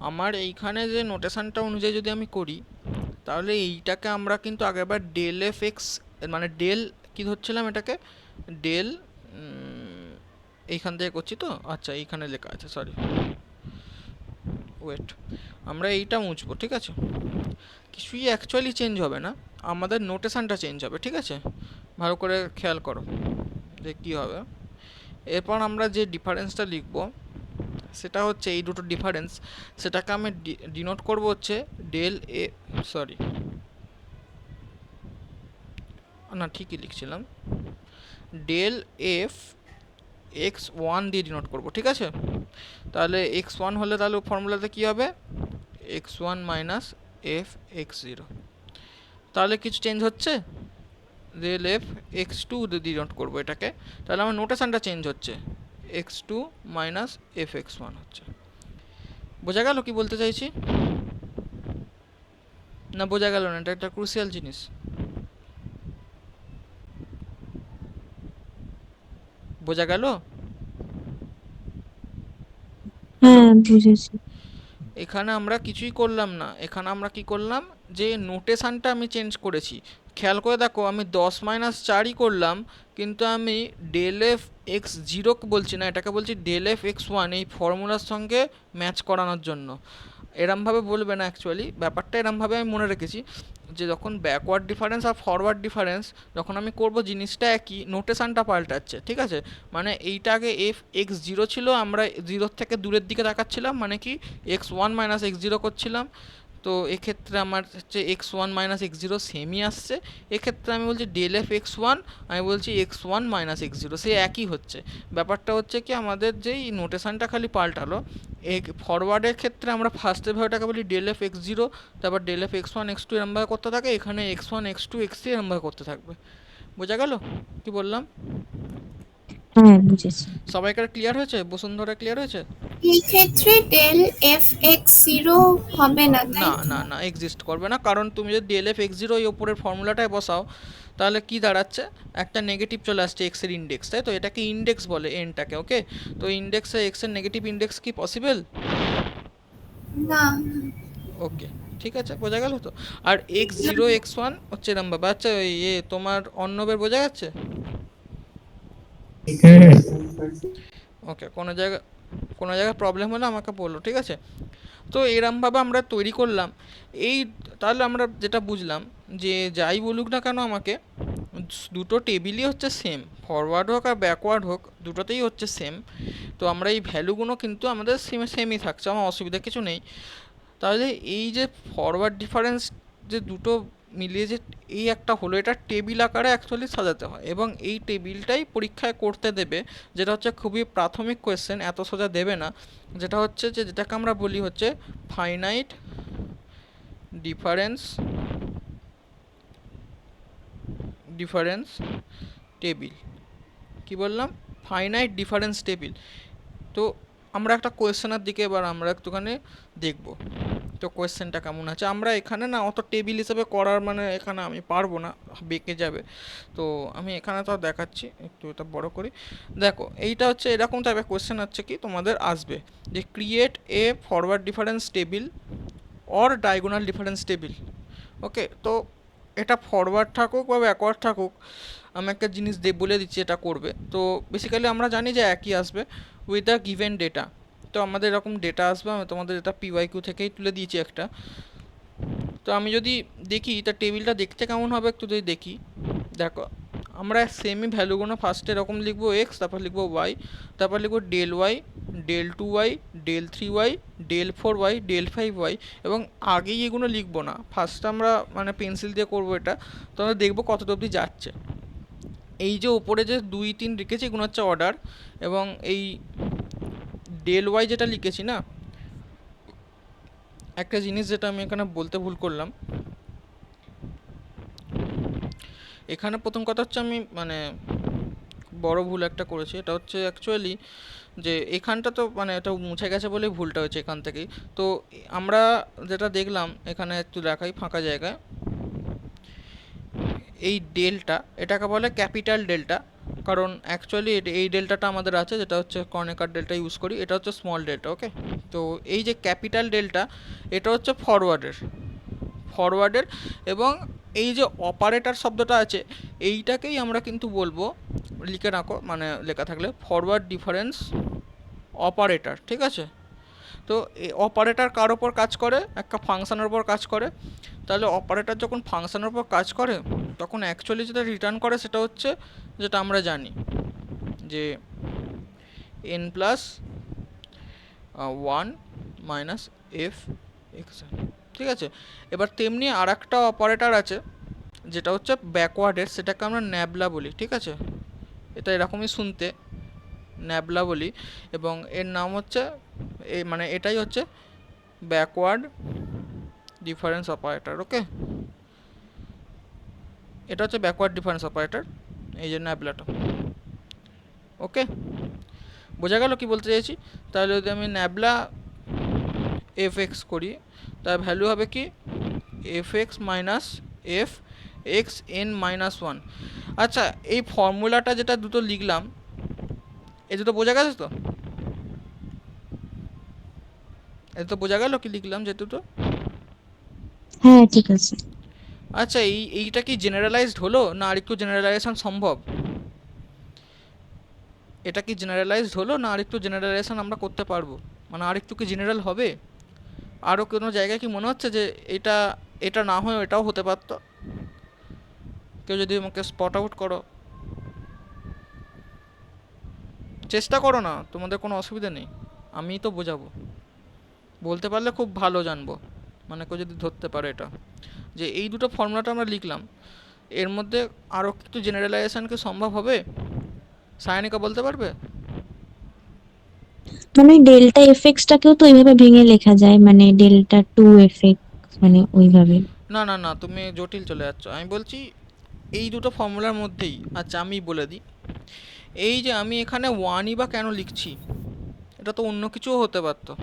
আমার এইখানে যে নোটেশনটা অনুযায়ী যদি আমি করি, তাহলে এইটাকে আমরা কিন্তু আগেরবার ডেল এফ এক্স, মানে ডেল কি ধরছিলাম এটাকে, ডেল এইখান থেকে করছি তো, আচ্ছা এইখানে লেখা আছে, সরি, ওয়েট, আমরা এইটা মুছবো, ঠিক আছে? কিছুই অ্যাকচুয়ালি চেঞ্জ হবে না, আমাদের নোটেশনটা চেঞ্জ হবে, ঠিক আছে? ভালো করে খেয়াল করো যে কী হবে। এরপর আমরা যে ডিফারেন্সটা লিখব সেটা হচ্ছে এই দুটো ডিফারেন্স, সেটাকে আমি ডিনোট করব হচ্ছে ডেল এ, সরি না ঠিকই লিখছিলাম, ডেল এফ x1 দিয়ে ডিনোট করব, ঠিক আছে? তাহলে x1 হলে তাহলে ফর্মুলাতে কী হবে, x1 মাইনাস এফ x0। তাহলে কিছু চেঞ্জ হচ্ছে, ডেল এফ x2 দিয়ে ডিনোট করবো এটাকে, তাহলে আমার নোটেশনটা চেঞ্জ হচ্ছে, x2 মাইনাস এফ x1 হচ্ছে। বোঝা গেল কি বলতে চাইছি? না বোঝা গেল না? এটা একটা ক্রুশিয়াল জিনিস। বোঝা গেল? হ্যাঁ, বুঝেছি। এখানে আমরা কিছুই করলাম না, এখানে আমরা কি করলাম, যে নোটেশনটা আমি চেঞ্জ করেছি। খেয়াল করে দেখো, আমি 10-4ই করলাম, কিন্তু আমি ডেল এফ x0 বলছি না, এটাকে বলছি ডেল এফ x1, এই ফর্মুলার সঙ্গে ম্যাচ করানোর জন্য। এরমভাবে বলবে না, অ্যাকচুয়ালি ব্যাপারটা এরমভাবে আমি মনে রেখেছি যে যখন ব্যাকওয়ার্ড ডিফারেন্স আর ফরওয়ার্ড ডিফারেন্স যখন আমি করব, জিনিসটা একই, নোটেশনটা পাল্টাচ্ছে, ঠিক আছে? মানে এইটা আগে এফ x0 ছিল, আমরা 0 থেকে দূরের দিকে তাকাচ্ছিলাম, মানে কি x1 মাইনাস x0 করছিলাম। তো এক্ষেত্রে আমার হচ্ছে x one minus x zero সেমই আসছে। এক্ষেত্রে আমি বলছি ডেল এফ এক্স ওয়ান, আমি বলছি x one minus x zero, সে একই হচ্ছে। ব্যাপারটা হচ্ছে কি আমাদের যেই নোটেশনটা খালি পাল্টালো, ফরওয়ার্ডের ক্ষেত্রে আমরা ফার্স্টের ভাবেটাকে বলি ডেল এফ এক্স জিরো, তারপর del F X one X two এরমভাবে করতে থাকে, এখানে X one X two X three এরমভাবে করতে থাকবে। বোঝা গেল কি বললাম? হ্যাঁ, বুঝেছি। সবাইকার ক্লিয়ার হয়েছে? বসুন্ধরা ক্লিয়ার হয়েছে? এই ক্ষেত্রে ডেল এফ এক্স জিরো হবে না, তাই না তো? না না, এক্সিস্ট করবে না, কারণ তুমি যদি ডেল এফ এক্স জিরো এই ওপরের ফর্মুলাটায় বসাও, তাহলে কি দাঁড়াচ্ছে, একটা নেগেটিভ চলে আসছে এক্স এর ইন্ডেক্স, তাই তো? এটাকে ইন্ডেক্স বলে এনটাকে, ওকে? তো ইন্ডেক্সে এক্স এর নেগেটিভ ইন্ডেক্স কি পসিবল? না। ওকে, ঠিক আছে, বোঝা গেল তো? আর এক্স জিরো এক্স ওয়ান হচ্ছে এরম ভাবে। আচ্ছা, তোমার অর্ণবের বোঝা যাচ্ছে? ওকে, কোনো জায়গায় প্রবলেম হলে আমাকে বলো, ঠিক আছে? তো এরমভাবে আমরা তৈরি করলাম এই। তাহলে আমরা যেটা বুঝলাম যে যাই বলুক না কেন আমাকে, দুটো টেবিলই হচ্ছে সেম, ফরওয়ার্ড হোক আর ব্যাকওয়ার্ড হোক দুটোতেই হচ্ছে সেম। তো আমরা এই ভ্যালুগুলো কিন্তু আমাদের সেমই থাকছে, আমার অসুবিধা কিছু নেই। তাহলে এই যে ফরওয়ার্ড ডিফারেন্স যে দুটো মিলিয়ে যে এই একটা হলো, এটা টেবিল আকারে অ্যাকচুয়ালি সাজাতে হয়, এবং এই টেবিলটাই পরীক্ষায় করতে দেবে, যেটা হচ্ছে খুবই প্রাথমিক কোয়েশ্চেন, এত সোজা দেবে না। যেটা হচ্ছে যে যেটাকে আমরা বলি হচ্ছে ফাইনাইট ডিফারেন্স ডিফারেন্স টেবিল। কি বললাম? Finite difference table. তো আমরা একটা কোয়েশ্চেনের দিকে এবার আমরা একটুখানি দেখব, তো কোয়েশ্চেনটা কেমন আছে। আমরা এখানে না অত টেবিল হিসেবে করার মানে এখানে আমি পারবো না, বেঁকে যাবে। তো আমি এখানে তো দেখাচ্ছি, একটু এটা বড় করি। দেখো, এইটা হচ্ছে এরকম টাইপের কোয়েশ্চেন হচ্ছে কি তোমাদের আসবে যে create a forward difference table or diagonal difference table. Okay, তো এটা ফরওয়ার্ড থাকুক বা ব্যাকওয়ার্ড থাকুক, আমি একটা জিনিস বলে দিচ্ছি এটা করবে। তো বেসিক্যালি আমরা জানি যে একই আসবে উইথ দ্য গিভেন ডেটা। তো আমাদের এরকম ডেটা আসবে, আমি তোমাদের এটা পিওয়াইকিউ থেকেই তুলে দিয়েছি একটা। তো আমি যদি দেখি তা টেবিলটা দেখতে কেমন হবে একটু যদি দেখি। দেখো, আমরা সেমই ভ্যালুগুলো ফার্স্টে এরকম লিখবো এক্স, তারপর লিখবো ওয়াই, তারপর লিখবো del Y, del two Y, del three Y, del four Y, del five Y, এবং আগেই এগুলো লিখবো না, ফার্স্ট আমরা মানে পেন্সিল দিয়ে করবো এটা। তো আমরা দেখবো কতটা অবধি যাচ্ছে। এই যে ওপরে যে দুই তিন লিখেছি এগুলো হচ্ছে অর্ডার, এবং এই ডেল ওয়াই যেটা লিখেছি না, একটা জিনিস যেটা আমি এখানে বলতে ভুল করলাম, এখানে প্রথম কথা হচ্ছে আমি মানে বড় ভুল একটা করেছি। এটা হচ্ছে অ্যাকচুয়ালি যে এখানটা তো মানে এটা মুছে গেছে বলেই ভুলটা হয়েছে এখান থেকেই। তো আমরা যেটা দেখলাম এখানে একটু দেখাই ফাঁকা জায়গায়, এই ডেলটা এটাকে বলে ক্যাপিটাল ডেল্টা, কারণ অ্যাকচুয়ালি এই ডেল্টাটা আমাদের আছে যেটা হচ্ছে কর্নেকার ডেল্টা ইউজ করি, এটা হচ্ছে স্মল ডেল্টা, ওকে? তো এই যে ক্যাপিটাল ডেল্টা এটা হচ্ছে ফরওয়ার্ডের, এবং এই যে অপারেটর শব্দটা আছে এইটাকেই আমরা কিন্তু বলবো, লিখে রাখো মানে লেখা থাকলে, ফরওয়ার্ড ডিফারেন্স অপারেটর, ঠিক আছে? তো এই অপারেটর কার ওপর কাজ করে? একটা ফাংশনের ওপর কাজ করে। তাহলে অপারেটর যখন ফাংশনের ওপর কাজ করে তখন অ্যাকচুয়ালি যেটা রিটার্ন করে সেটা হচ্ছে যেটা আমরা জানি যে N plus one minus f x, ঠিক আছে? এবার তেমনি আর একটা অপারেটর আছে যেটা হচ্ছে ব্যাকওয়ার্ডের, সেটাকে আমরা ন্যাবলা বলি, ঠিক আছে? এটা এরকমই শুনতে, ন্যাবলা বলি, এবং এর নাম হচ্ছে মানে এটাই হচ্ছে ব্যাকওয়ার্ড ডিফারেন্স অপারেটর, ওকে? এটা হচ্ছে ব্যাকওয়ার্ড ডিফারেন্স অপারেটর, এই যে ন্যাবলাটা, ওকে? বোঝা গেল কি বলতে চাইছি? তাহলে যদি আমি ন্যাবলা এফ এক্স করি, তার ভ্যালু হবে কি F x minus f x N minus one. আচ্ছা, এই ফর্মুলাটা যেটা দুটো লিখলাম এই দুটো বোঝা গেছে তো? এটা তো বোঝা গেল কি লিখলাম যে দুটো? হ্যাঁ, ঠিক আছে। আচ্ছা, এইটা কি জেনারেলাইজড হলো না আরেকটু জেনারেলাইজেশন সম্ভব? এটা কি জেনারেলাইজড হলো না আরেকটু জেনারেলাইজেশন আমরা করতে পারবো? মানে আরেকটু কি জেনারেল হবে? আরও কোনো জায়গায় কি মনে হচ্ছে যে এটা এটা না হয়ে এটাও হতে পারতো? কেউ যদি আমাকে স্পট আউট করো, চেষ্টা করো না, তোমাদের কোনো অসুবিধা নেই, আমি তো বোঝাবো, বলতে পারলে খুব ভালো জানবো। মানে কেউ যদি ধরতে পারে এটা, যে এই দুটো ফর্মুলাটা আমরা লিখলাম, এর মধ্যে আরও কিছু জেনারেলাইজেশন কি সম্ভব হবে? সায়নিকা বলতে পারবে? মানে ওই ডেল্টা এফএক্সটাকেও তো ওইভাবে ভেঙে লেখা যায়, মানে ডেল্টা টু এফএক্স, মানে ওইভাবে। না না না, তুমি জটিল চলে যাচ্ছ। আমি বলছি এই দুটো ফর্মুলার মধ্যেই, আচ্ছা আমি বলে দিই, এই যে আমি এখানে ওয়ানই বা কেন লিখছি, এটা তো অন্য কিছুও হতে পারতো।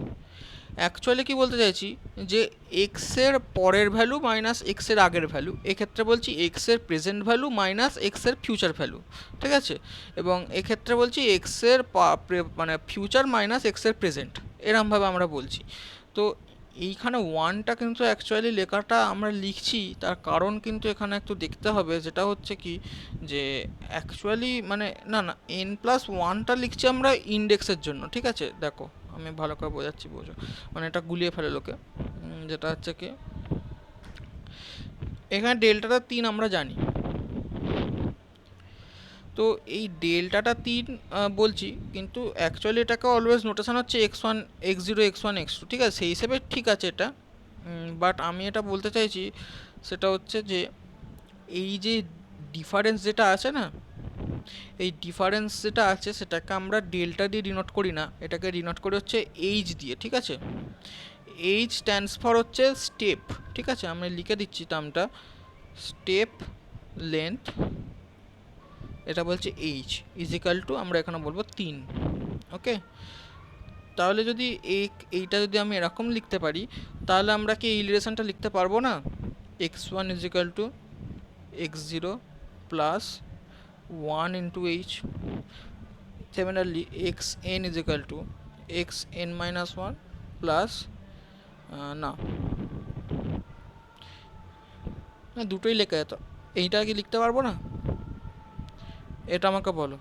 অ্যাকচুয়ালি কি বলতে চাইছি, যে এক্সের পরের ভ্যালু মাইনাস এক্সের আগের ভ্যালু, এক্ষেত্রে বলছি এক্সের প্রেজেন্ট ভ্যালু মাইনাস এক্সের ফিউচার ভ্যালু, ঠিক আছে? এবং এক্ষেত্রে বলছি এক্সের মানে ফিউচার মাইনাস এক্সের প্রেজেন্ট, এরমভাবে আমরা বলছি। তো এইখানে ওয়ানটা কিন্তু অ্যাকচুয়ালি লেখাটা আমরা লিখছি, তার কারণ কিন্তু এখানে একটু দেখতে হবে, যেটা হচ্ছে কি, যে অ্যাকচুয়ালি মানে না না, এন প্লাস ওয়ানটা লিখছি আমরা ইন্ডেক্সের জন্য, ঠিক আছে? দেখো আমি ভালো করে বোঝাচ্ছি, বোঝো, মানে এটা গুলিয়ে ফেলে লোকে। যেটা হচ্ছে কি, এখানে ডেল্টাটা 3 আমরা জানি, তো এই ডেল্টাটা 3 বলছি, কিন্তু অ্যাকচুয়ালি এটাকে অলওয়েজ নোটেশন হচ্ছে x1 x0 x1 x2, ঠিক আছে? সেই হিসেবে ঠিক আছে এটা, বাট আমি এটা বলতে চাইছি সেটা হচ্ছে যে এই যে ডিফারেন্স যেটা আছে না, এই ডিফারেন্স যেটা আছে সেটাকে আমরা ডেল্টা দিয়ে ডিনোট করি না, এটাকে ডিনোট করি হচ্ছে এইচ দিয়ে, ঠিক আছে? এইচ স্ট্যান্ডস ফর হচ্ছে স্টেপ, ঠিক আছে? আমি লিখে দিচ্ছি টার্মটা, স্টেপ লেন্থ, এটা বলছে এইচ ইজিক্যাল টু, আমরা এখানে বলবো 3, ওকে? তাহলে যদি এইটা যদি আমি এরকম লিখতে পারি, তাহলে আমরা কি এই রিলেশনটা লিখতে পারবো না? x1 equal to x0 plus 1 into H, similarly xn equal to xn minus 1 plus, না না, দুটোই লেখা যেত, এইটা কি লিখতে পারবো না? এটা আমাকে বলো,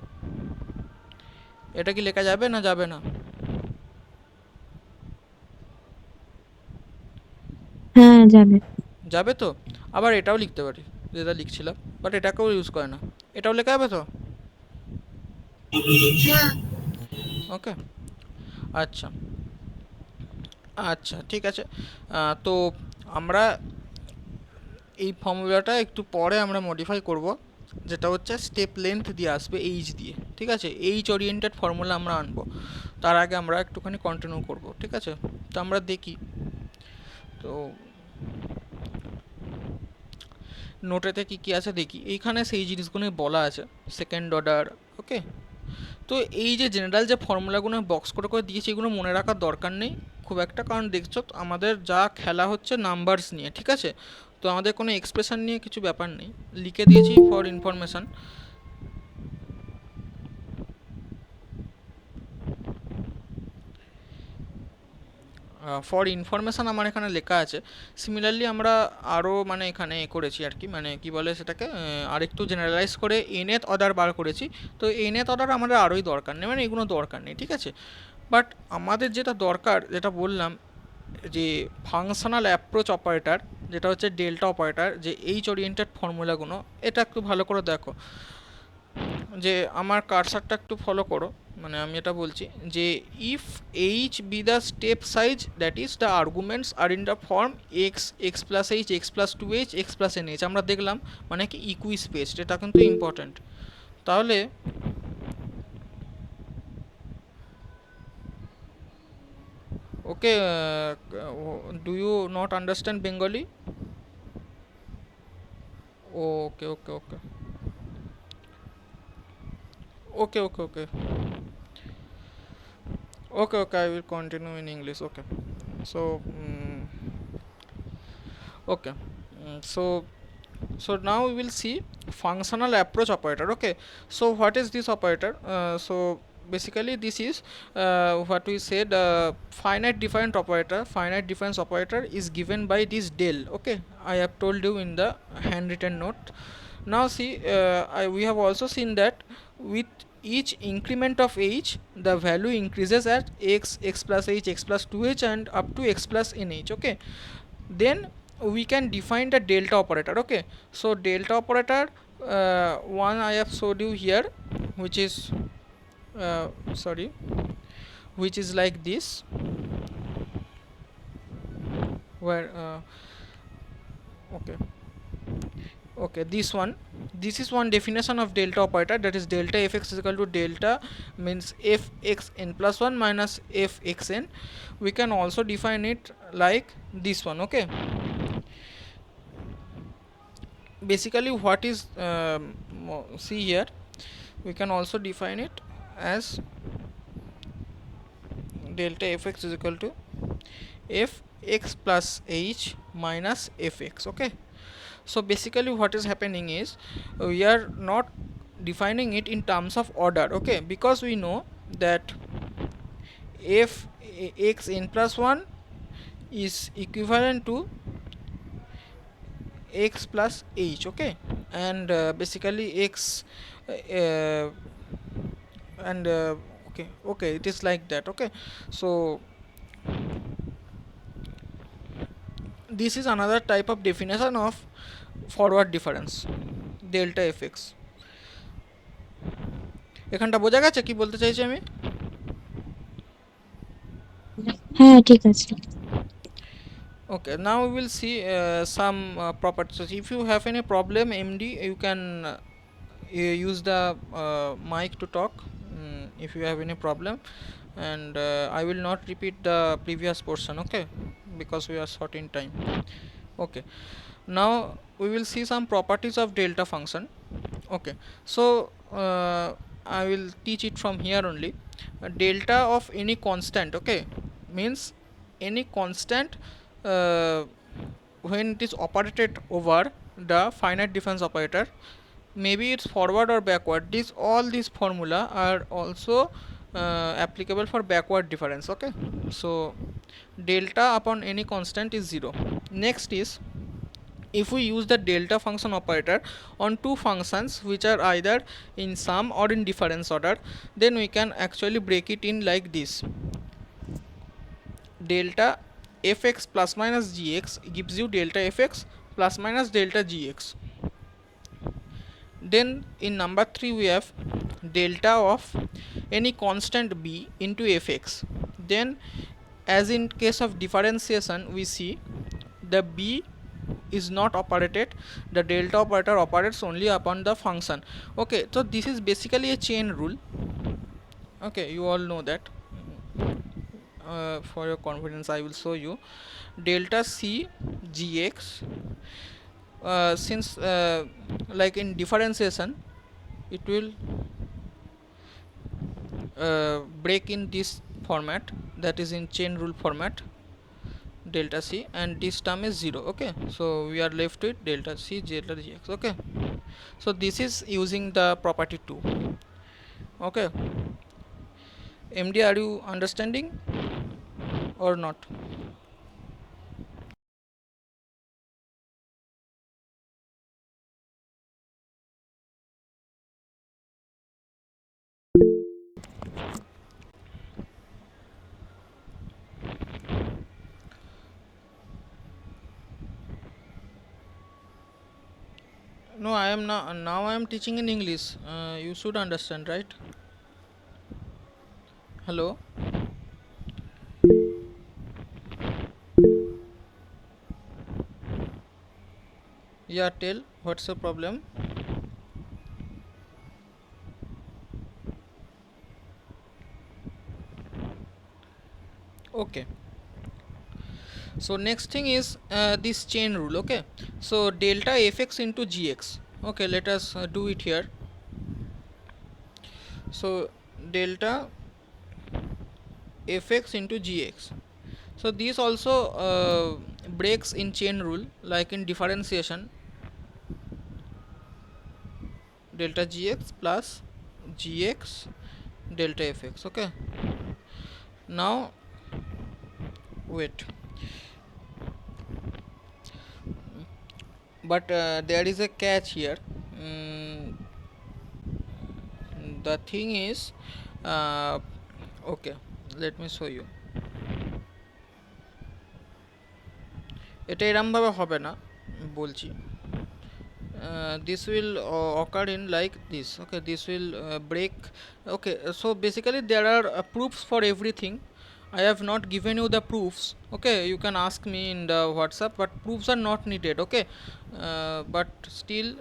এটা কি লেখা যাবে না যাবে না? হ্যাঁ, যাবে। যাবে তো। আবার এটাও লিখতে পারি যেটা লিখছিলাম, বাট এটাকেও ইউজ করে না, এটাও লেখা যাবে তো, হ্যাঁ। ওকে? আচ্ছা আচ্ছা, ঠিক আছে। তো আমরা এই ফর্মুলাটা একটু পরে আমরা মডিফাই করব, যেটা হচ্ছে স্টেপ লেন্থ দিয়ে আসবে এইচ দিয়ে, ঠিক আছে? এইচ ওরিয়েন্টেড ফর্মুলা আমরা আনবো, তার আগে আমরা একটুখানি কন্টিনিউ করব, ঠিক আছে? তো আমরা দেখি, তো নোটেতে কী কী আছে দেখি, এইখানে সেই জিনিসগুলোই বলা আছে, সেকেন্ড অর্ডার, ওকে? তো এই যে জেনারেল যে ফর্মুলাগুলো বক্স করে করে দিয়েছি, এগুলো মনে রাখার দরকার নেই খুব একটা, কারণ দেখছো তো আমাদের যা খেলা হচ্ছে নাম্বারস নিয়ে, ঠিক আছে? তো আমাদের কোনো এক্সপ্রেশন নিয়ে কিছু ব্যাপার নেই, লিখে দিয়েছি ফর ইনফরমেশান। ফর ইনফরমেশান আমার এখানে লেখা আছে। সিমিলারলি আমরা আরও মানে এখানে করেছি আর কি, মানে কি বলে সেটাকে, আরেকটু জেনারেলাইজ করে এনএথ অর্ডার বার করেছি। তো এনএথ অর্ডার আমাদের আরোই দরকার নেই, মানে এগুলো দরকার নেই, ঠিক আছে? বাট আমাদের যেটা দরকার, যেটা বললাম, যে ফাংশনাল অ্যাপ্রোচ অপারেটর, যেটা হচ্ছে ডেল্টা অপারেটর, যে এইচ ওরিয়েন্টেড ফর্মুলাগুলো, এটা একটু ভালো করে দেখো, যে আমার কারসারটা একটু ফলো করো, মানে আমি এটা বলছি যে if H be the step size, that is the arguments are in the form X X plus H X plus two H X plus N H, আমরা দেখলাম মানে কি ইকুই স্পেসড, এটা কিন্তু ইম্পর্ট্যান্ট। তাহলে okay, do you not understand Bengali? Okay okay okay okay okay okay okay okay, I will continue in English, okay? So okay, so now we will see functional approach operator, okay? So what is this operator? So basically this is what we said, finite difference operator. Finite difference operator is given by this del, okay? I have told you in the handwritten note. Now see, we have also seen that with each increment of h, the value increases at x x plus h x plus 2h and up to x plus nh, okay? Then we can define the delta operator, okay? So delta operator, one I have showed you here, which is which is like this. where okay, okay, this is one definition of delta operator, that is delta fx is equal to delta means fxn plus 1 minus fxn. We can also define it like this one. Okay, basically what is see here, we can also define it as delta fx is equal to fx plus h minus fx. Okay, so basically what is happening is we are not defining it in terms of order. Okay, because we know that f x n plus 1 is equivalent to x plus h. Okay, and basically x and okay, okay, it is like that. Okay, so this is another type of definition of forward difference delta fx. এখানটা বোঝা গেছে কি বলতে চাইছি আমি? হ্যাঁ ঠিক আছে। Okay, now we will see some properties. So if you have any problem MD, you can use the mic to talk if you have any problem, and I will not repeat the previous portion. Okay, because we are short in time. Okay, now we will see some properties of delta function. Okay, so I will teach it from here only. Delta of any constant, okay, means any constant when it is operated over the finite difference operator, maybe it's forward or backward. All these formula are also applicable for backward difference. Okay, so delta upon any constant is 0. Next is, if we use the delta function operator on two functions which are either in sum or in difference order, then we can actually break it in like this. Delta fx plus minus gx gives you delta fx plus minus delta gx. Then in number 3 we have delta of any constant b into fx. Then as in case of differentiation, we see the b is not operated, the delta operator operates only upon the function. Okay, so this is basically a chain rule. Okay, you all know that. For your confidence I will show you delta c gx. Since like in differentiation it will break in this format, that is in chain rule format, delta c, and this term is 0. Okay, so we are left with delta c delta gx. Okay, so this is using the property 2. Okay, MD, are you understanding or not? No, I am now I am teaching in English. You should understand, right? Hello. Yeah, tell, what's the problem? Okay, so next thing is this chain rule. Okay, so delta fx into gx. Okay, let us do it here. So delta fx into gx, so this also breaks in chain rule like in differentiation, delta gx plus gx delta fx. Okay, now wait, but there is a catch here. The thing is okay, let me show you. এটা এরম ভাবে হবে না বলছি, this will occur in like this. Okay, this will break. Okay, so basically there are proofs for everything. I have not given you the proofs. Okay, you can ask me in the WhatsApp, but proofs are not needed. Okay, but still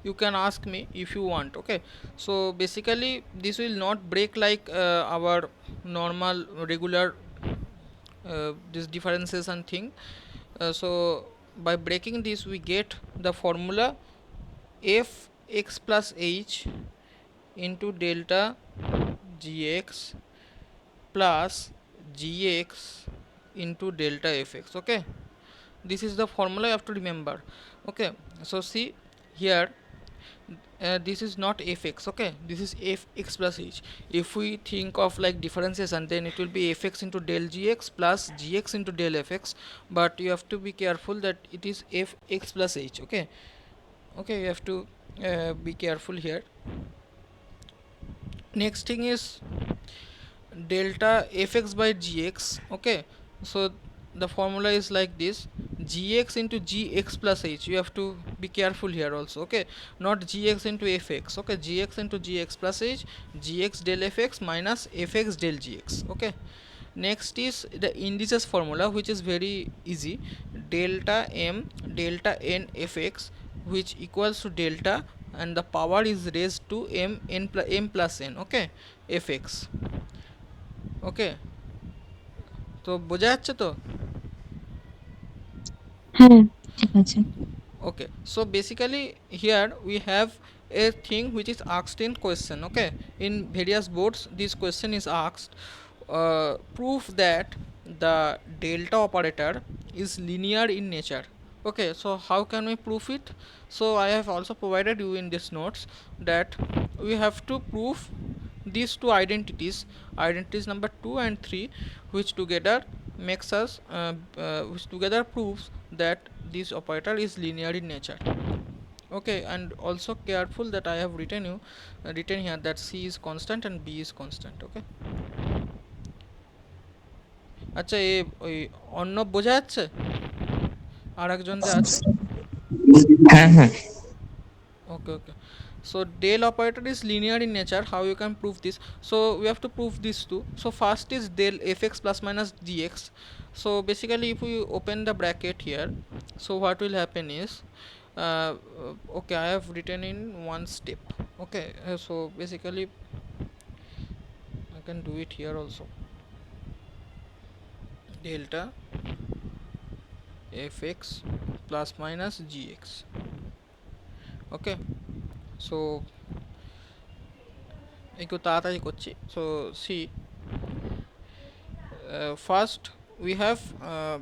you can ask me if you want. Okay, so basically this will not break like our normal regular this differences and thing. So by breaking this we get the formula f x plus h into delta gx plus gx into delta fx. Okay, this is the formula you have to remember. Okay, so see here, this is not fx. Okay, this is fx plus h. If we think of like differentiation, then it will be fx into del gx plus gx into del fx, but you have to be careful that it is fx plus h. Okay, okay, you have to be careful here. Next thing is delta fx by gx. Okay, so the formula is like this: gx into gx plus h. You have to be careful here also. Okay, not gx into fx. Okay, gx into gx plus h, gx del fx minus fx del gx. Okay, next is the indices formula, which is very easy: delta m delta n fx, which equals to delta, and the power is raised to m plus n. Okay, fx. ওকে, তো বোঝা যাচ্ছে তো? হ্যাঁ, ঠিক আছে। Okay, so basically here we have a thing which is asked in question. Okay, in various boards this question is asked: prove that the delta operator is linear in nature. Okay, so how can we prove it? So I have also provided you in this notes that we have to prove these two identities number 2 and 3, which together makes us which together proves that this operator is linear in nature. Okay, and also careful that I have written here that c is constant and b is constant. Okay, আচ্ছা এ ওই অর্ণব বোঝা যাচ্ছে? আর একজন যে আছে, হ্যাঁ হ্যাঁ okay, okay. So del operator is linear in nature. How you can prove this? So we have to prove this too. So first is del fx plus minus dx. So basically if we open the bracket here, so what will happen is okay, I have written in one step. Okay, so basically I can do it here also: delta fx plus minus gx. Okay, so একটু তাড়াতাড়ি করছি. So see, first we have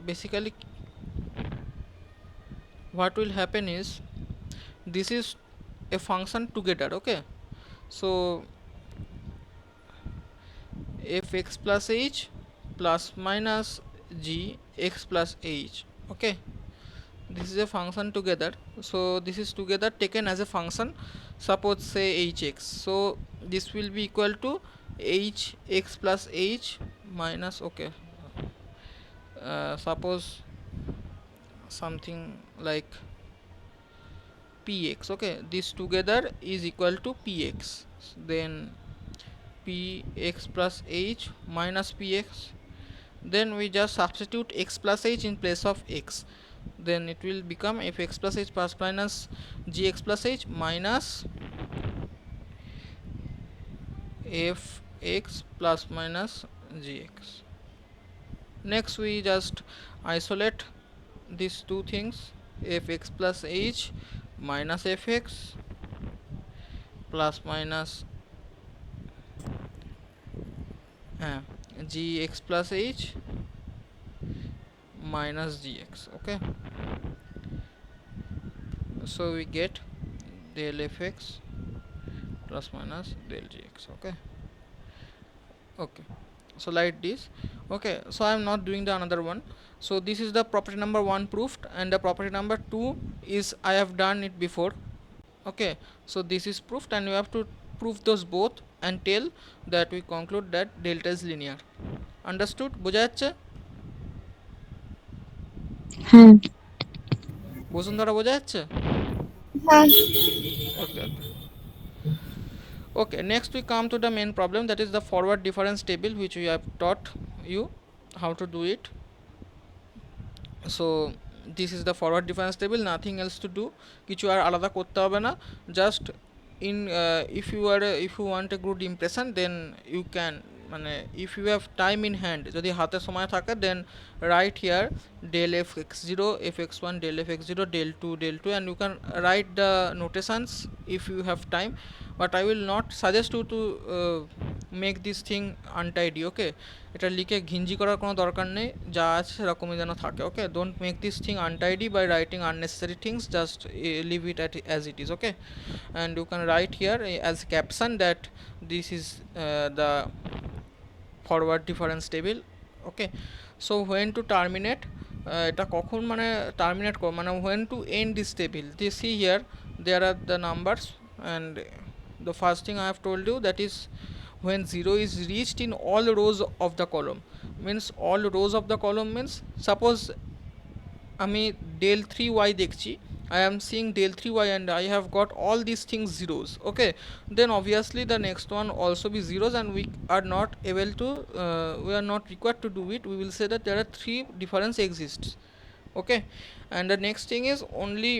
basically what will happen is this is a function together. Okay, so fx plus h plus minus g x plus h. Okay, this is a function together. So this is together taken as a function, suppose say hx. So this will be equal to hx plus h minus, okay, suppose something like px. Okay, this together is equal to px. Then px plus h minus px, then we just substitute x plus h in place of x, then it will become fx plus h plus minus gx plus h minus fx plus minus gx. Next we just isolate these two things: fx plus h minus fx plus minus gx plus h minus gx. Okay, so we get del fx plus minus del gx. Okay, okay, so like this. Okay, so I am not doing the another one. So this is the property number 1 proved, and the property number 2 is I have done it before. Okay, so this is proved, and we have to prove those both and tell that we conclude that delta is linear. Understood? বোঝা যাচ্ছে? হ্যাঁ, বসুন্ধরা বোঝা যাচ্ছে? হ্যাঁ, ওকে, Okay, next we come to the main problem, that is the forward difference table, which we have taught you how to do it. So this is the forward difference table, nothing else to do, কিছু আর আলাদা করতে হবে না, just in if you want a good impression, then you can মানে if you have time in hand, যদি হাতে সময় থাকে, then write here del fx0 fx1 del fx0 del 2 del 2, and you can write the notations if you have time, but I will not suggest you to make this thing untidy. Okay, এটা লিখে ঘিঞ্জি করার কোনো দরকার নেই, যা আছে সেরকমই যেন থাকে। Okay, don't make this thing untidy by writing unnecessary things, just leave it as it is. Okay, and you can write here as caption that this is the forward difference table. Okay, so when to terminate, এটা কখন মানে terminate মানে when to end this table, this see here there are the numbers, and the first thing I have told you, that is when 0 is reached in all rows of the column, means all rows of the column means suppose আমি del 3y দেখছি, I am seeing del 3y and I have got all these things zeros. Okay, then obviously the next one also be zeros, and we are not able to we are not required to do it. We will say that there are 3 difference exists. Okay, and the next thing is only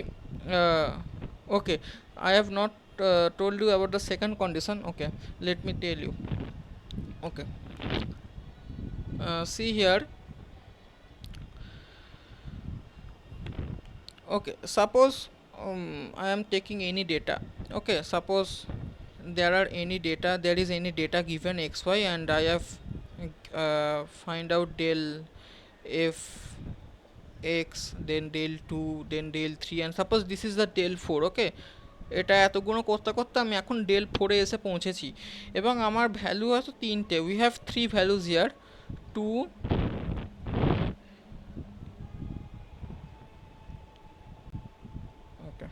okay, I have not told you about the second condition. Okay, let me tell you. Okay, see here. Okay, suppose I am taking any data. Okay, suppose there are any data, there is any data given xy, and I have find out del f x, then del 2, then del 3, and suppose this is the del 4. Okay, এটা এতগুলো করতে করতে আমি এখন del 4 এ এসে পৌঁছেছি, এবং আমার ভ্যালু আছে তিনটে। We have 3 values here, 2, okay,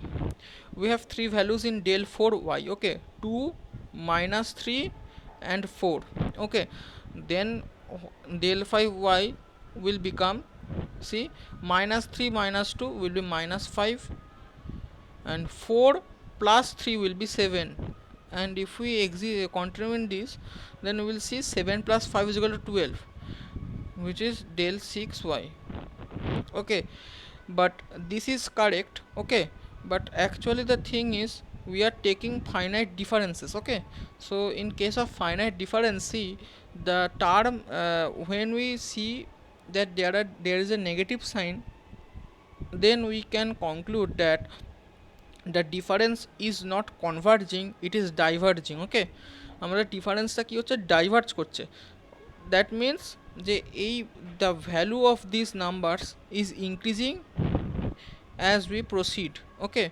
we have 3 values in del 4y. Okay, 2, -3 and 4. Okay, then del 5y will become, see, -3 -2 will be -5, and 4 plus 3 will be 7, and if we continue in this, then we will see 7 plus 5 is equal to 12, which is del 6y. Okay, but this is correct. Okay, but actually the thing is we are taking finite differences. Okay, so in case of finite difference, see the term when we see that there is a negative sign, then we can conclude that the difference is not converging, it is diverging. Okay, আমরা ডিফারেন্সটা কি হচ্ছে, diverge করছে। That means যে এই the value of this numbers is increasing as we proceed. Okay,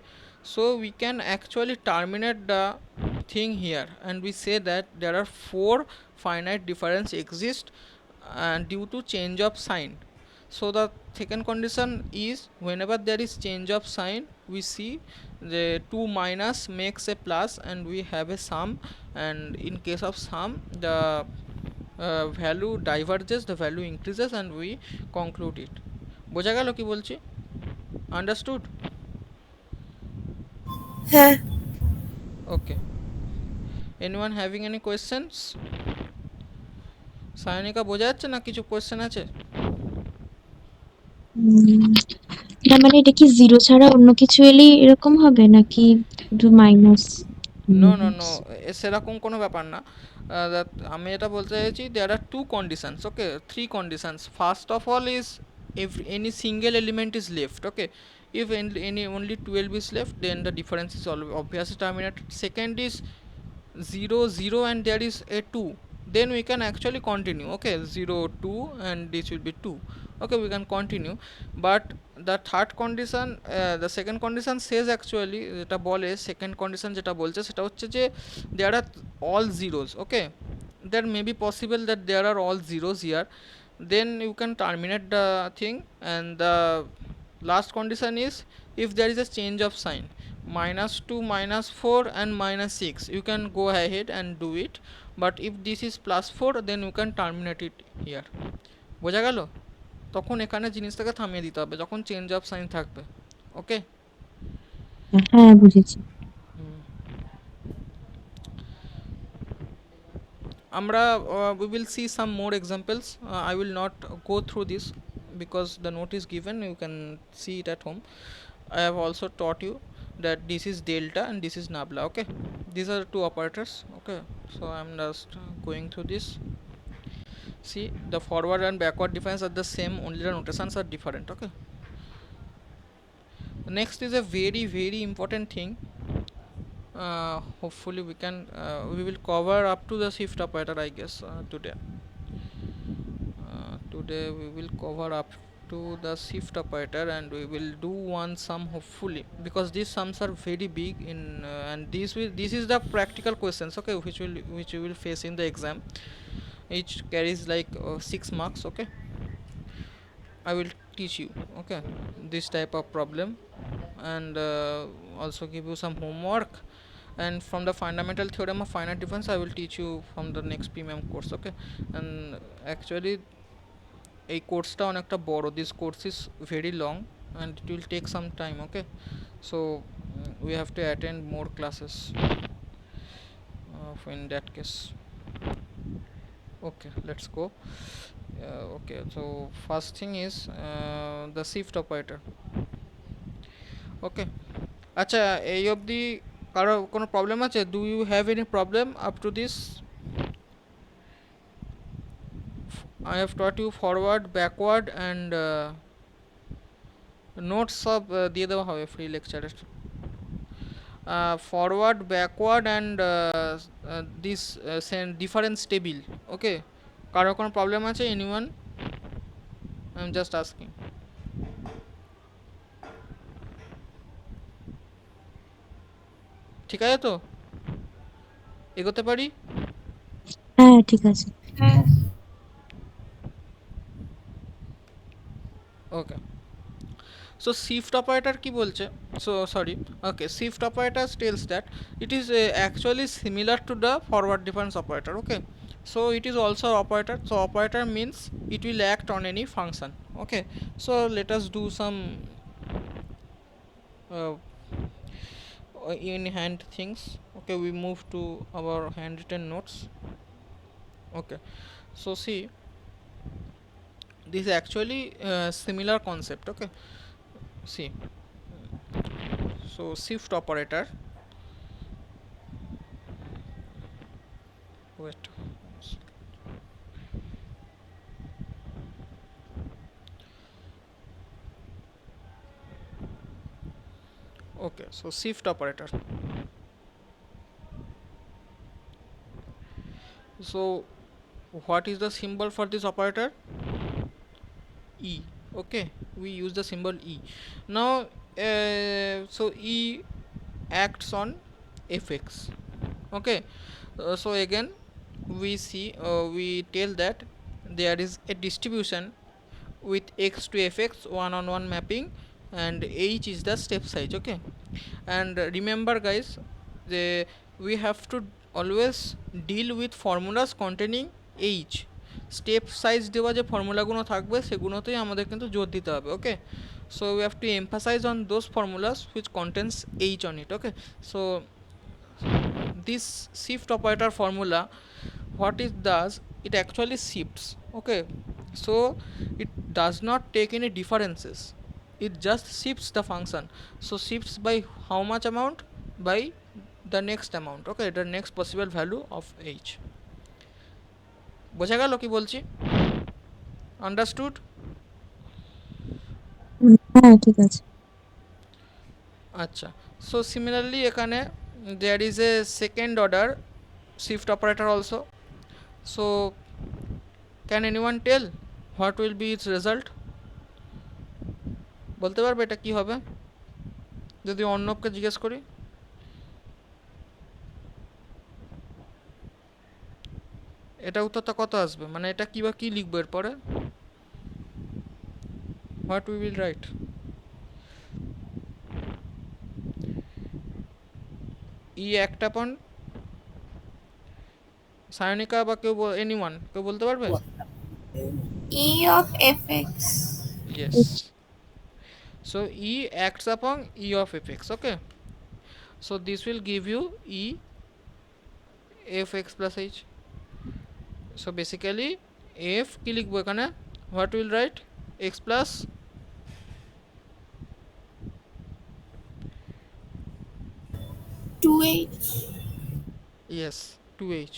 so we can actually terminate the thing here, and we say that there are 4 finite difference exist and due to change of sign. So the second condition is whenever there is change of sign, we see the 2 minus makes a plus and we have a sum, and in case of sum the value diverges, the value increases, and we conclude it. বোঝা গেল কি বলছি? Understood? হ্যাঁ, Okay, anyone having any questions? সায়নিকা বোঝা যাচ্ছে না, কিছু question আছে? না মানে এটা কি 0 ছাড়া অন্য কিছু এলেই এরকম হবে নাকি শুধু মাইনাস? নো নো নো, সেরকম কোনো ব্যাপার না। আমি এটা বলতে চাইছি দেয়ার আর 2 conditions. Okay, 3 conditions. First of all is if any single element is left. Okay, if any only 12 is left, then the difference is obviously terminated. Second is 0 0 and there is a 2, then we can actually continue. Okay, 0 2 and this will be 2. Okay, we can continue, but the third condition, the second condition says actually যেটা বলে second condition যেটা বলছে সেটা হচ্ছে যে there are all zeros. Okay, there may be possible that there are all zeros here, then you can terminate the thing. And the last condition is if there is a change of sign, -2 -4 and -6, you can go ahead and do it, but if this is +4, then you can terminate it here. বোঝা গেল? তখন এখানে জিনিসটাকে থামিয়ে দিতে হবে যখন change of sign থাকবে। ওকে, হ্যাঁ বুঝেছি। আমরা we will see some more examples. I will not go through this because the note is given, you can see it at home. I have also taught you that this is delta and this is nabla. Okay, these are two operators. Okay, so I'm just going through this. See, the forward and backward difference are the same, only the notations are different. Okay, next is a very important thing. Hopefully we will cover up to the shift operator, I guess, today. Today we will cover up to the shift operator, and we will do one sum, hopefully, because these sums are very big in and this is the practical questions, okay, which you will face in the exam. Each carries like 6 marks. Okay, I will teach you, okay, this type of problem, and also give you some homework. And from the fundamental theorem of finite difference, I will teach you from the next PMM course. Okay, and actually এই কোর্সটা অনেকটা বড়, this course is very long and it will take some time. Okay, so we have to attend more classes in that case. Okay, let's go. Okay, so first thing is the shift operator. Okay, আচ্ছা, এই অবধি কারো কোনো problem আছে? Do you have any problem up to this? I have taught you forward, backward, and notes সব দিয়ে দেওয়া হবে ফ্রি লেকচারের। Forward, backward, and this difference table. Okay, কারো কোনো প্রবলেম আছে? Anyone? I am just asking. ঠিক আছে তো, এগোতে পারি? হ্যাঁ ঠিক আছে। হ্যাঁ। ওকে, so shift operator কি বলছে? So sorry, okay, shift operator tells that it is actually similar to the forward difference operator. Okay, so it is also operator. So operator means it will act on any function. Okay, so let us do some uh, in hand things. Okay, we move to our handwritten notes. Okay, so see, this is actually similar concept. Okay, see, so shift operator, wait, okay, so shift operator. So what is the symbol for this operator? E. Okay, we use the symbol E. Now so E acts on fx. Okay, so again we see, we tell that there is a distribution with x to fx, one-on-one mapping, and h is the step size. Okay, and remember guys, we have to always deal with formulas containing h. Step size দেওয়া যে ফর্মুলাগুলো থাকবে সেগুলোতেই আমাদের কিন্তু জোর দিতে হবে। Okay, so we have to emphasise on those formulas which contains H on it. Okay, so this shift operator formula, what it does, it actually shifts. Okay, so it does not take any differences, it just shifts the function. So shifts by how much amount? By the next amount. Okay, the next possible value of h. বোঝা গেল কি বলছি? Understood? হ্যাঁ ঠিক আছে। আচ্ছা, so similarly এখানে there is a second order shift operator also. So can anyone tell what will be its result? বলতে পারবে এটা কি হবে যদি অর্ণবকে জিজ্ঞেস করি? এটা উত্তরটা কত আসবে? মানে এটা কি বা কি লিখবো এরপরে? What we will write? ই একটা পন সায়নিকা বা কেউ এনিওয়ান কেউ বলতে পারবে? E of fx. Yes. So E acts upon E of fx. Okay, so this will give you E fx plus h. So basically F কি লিখবো এখানে, what will write, x plus 2h yes 2h।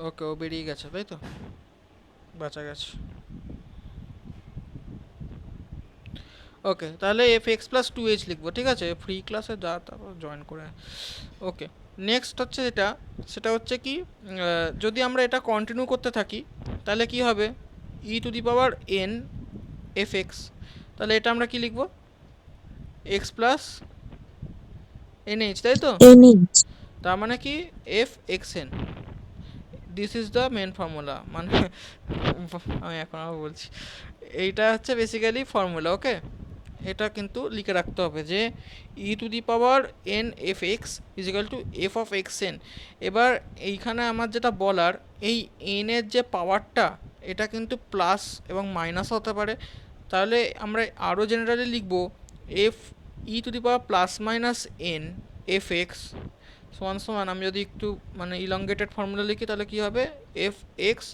ওকে, ও বেরিয়ে গেছে তাই তো, বাঁচা গেছে। ওকে, তাহলে এফ এক্স প্লাস 2h লিখবো, ঠিক আছে, ফ্রি ক্লাসে যা তারপর জয়েন করে। ওকে, নেক্সট হচ্ছে যেটা, সেটা হচ্ছে কি যদি আমরা এটা কন্টিনিউ করতে থাকি তাহলে কি হবে, E to the power n f x, তাহলে এটা আমরা কি লিখবো, এক্স প্লাস এন এইচ, তাই তো। NH তার মানে কি F x N, this is the main formula, মানে আমি এখন আবার বলছি, এইটা হচ্ছে বেসিক্যালি ফর্মুলা। ওকে, এটা কিন্তু লিখে রাখতে হবে যে e to the power n f x equal to f of x n. এবার এইখানে আমার যেটা বলার, এই এনের যে পাওয়ারটা এটা কিন্তু প্লাস এবং মাইনাস হতে পারে, তাহলে আমরা আরও জেনারেলি লিখব F E to the power plus minus n f x সমান সমান, আমি যদি একটু মানে ইলংগেটেড ফর্মুলা লিখি তাহলে কী হবে, F x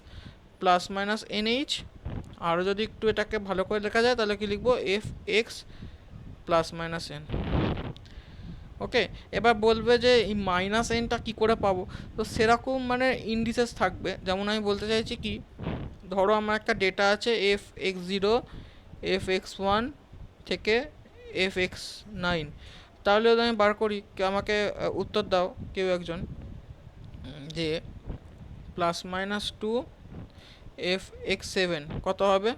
plus minus N H. আরও যদি একটু এটাকে ভালো করে লেখা যায় তাহলে কি লিখবো, f x plus minus n. Okay, এবার বলবে যে এই মাইনাস এনটা কী করে পাবো, তো সেরকম মানে ইন্ডিসেস থাকবে, যেমন আমি বলতে চাইছি কি, ধরো আমার একটা ডেটা আছে F x zero F X one থেকে এফ এক্স নাইন, তাহলে যদি আমি বার করি, আমাকে উত্তর দাও কেউ একজন, যে plus minus two F X seven কত হবে,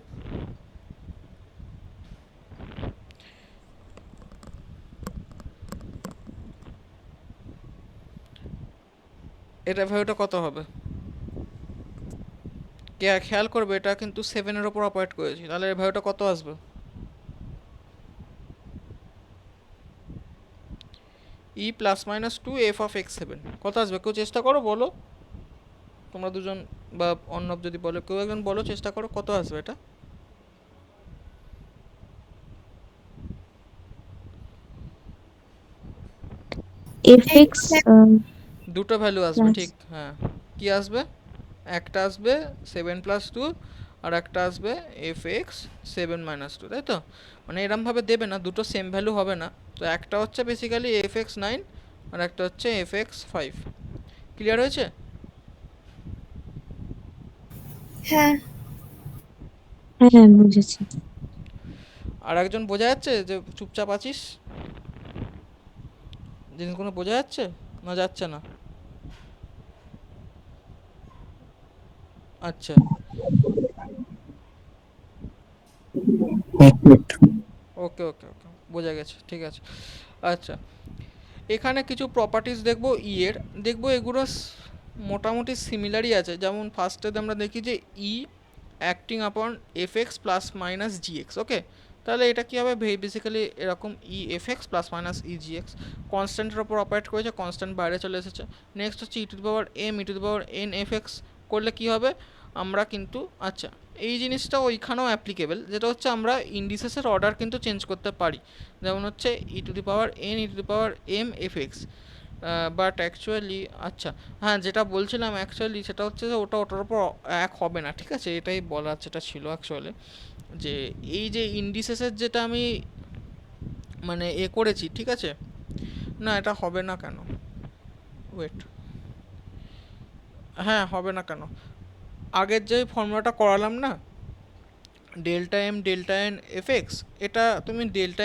এটা ভ্যালুটা কত হবে, খেয়াল করবে এটা কিন্তু সেভেনের ওপর অপারেট করেছি, তাহলে এর ভ্যালুটা কত আসবে, e plus minus two f of x seven কত আসবে, কেউ চেষ্টা করো বলো, তোমরা দুজন বা অর্ণব যদি বলো, কেউ একজন বলো, চেষ্টা করো কত আসবে এটা। FX দুটো ভ্যালু আসবে, প্লাস ঠিক, হ্যাঁ, কি আসবে, একটা আসবে সেভেন প্লাস টু আর একটা আসবে F X seven minus two, তাই তো, মানে এরমভাবে দেবে না, দুটো সেম ভ্যালু হবে না, তো একটা হচ্ছে বেসিক্যালি এফ এক্স নাইন আর একটা হচ্ছে এফ এক্স ফাইভ। ক্লিয়ার হয়েছে? হ্যাঁ হ্যাঁ বুঝেছি। আর একজন বোঝা যাচ্ছে যে চুপচাপ আছিস, জিনিসগুলো বোঝা যাচ্ছে না যাচ্ছে না? আচ্ছা, ওকে ওকে ওকে, বোঝা গেছে, ঠিক আছে। আচ্ছা, এখানে কিছু প্রপার্টিস দেখবো ই এর, দেখবো এগুলো মোটামুটি সিমিলারই আছে, যেমন ফার্স্টে আমরা দেখি যে e acting upon f x plus minus g x. Okay, তাহলে এটা কী হবে, বেসিক্যালি এরকম e f x plus minus e g x কনস্ট্যান্টের ওপর অপারেট করেছে, কনস্ট্যান্ট বাইরে চলে এসেছে। নেক্সট হচ্ছে e to the power m e to the power n f x করলে কী হবে, আমরা কিন্তু আচ্ছা এই জিনিসটা ওইখানেও অ্যাপ্লিকেবল, যেটা হচ্ছে আমরা ইন্ডিসেসের অর্ডার কিন্তু চেঞ্জ করতে পারি, যেমন হচ্ছে e to the power n e to the power m f x. But actually আচ্ছা হ্যাঁ, যেটা বলছিলাম অ্যাকচুয়ালি সেটা হচ্ছে যে ওটা ওটার উপর এক হবে না, ঠিক আছে, এটাই বলার যেটা ছিল অ্যাকচুয়ালি, যে এই যে ইন্ডিসেসের যেটা আমি মানে করেছি, ঠিক আছে, না এটা হবে না কেন, ওয়েট, হ্যাঁ হবে না কেন, আগের যে ফর্মুলাটা করালাম না, ডেল্টা এন এফ এক্স, এটা তুমি ডেল্টা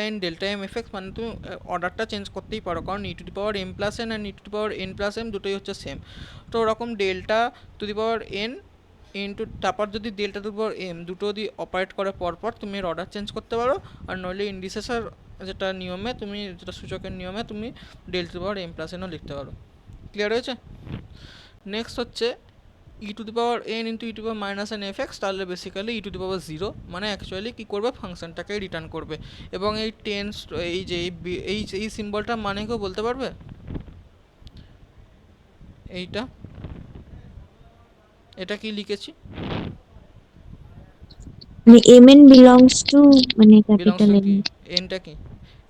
এম এফ এক্স মানে তুমি অর্ডারটা চেঞ্জ করতেই পারো, কারণ e to the power m plus n and e to the power n plus m দুটোই হচ্ছে সেম, তো ওরকম delta to the power n into তারপর যদি delta to the power m দুটো যদি অপারেট করে পরপর তুমি এর অর্ডার চেঞ্জ করতে পারো, আর নইলে ইন্ডিসেসের যেটা নিয়মে তুমি, যেটা সূচকের নিয়মে তুমি delta to the power m plus এনও লিখতে পারো। ক্লিয়ার হয়েছে? নেক্সট হচ্ছে e to the power n into e to power minus n f x, তাহলে basically e to the power zero, মানে অ্যাকচুয়ালি কী করবে, ফাংশনটাকে রিটার্ন করবে। এবং এই টেন্স এই যে এই সিম্বলটা মানে কেউ বলতে পারবে, এইটা এটা কি লিখেছি, মানে MN belongs to মানে বিলংস ক্যাপিটাল টু N। কি, এনটা কি,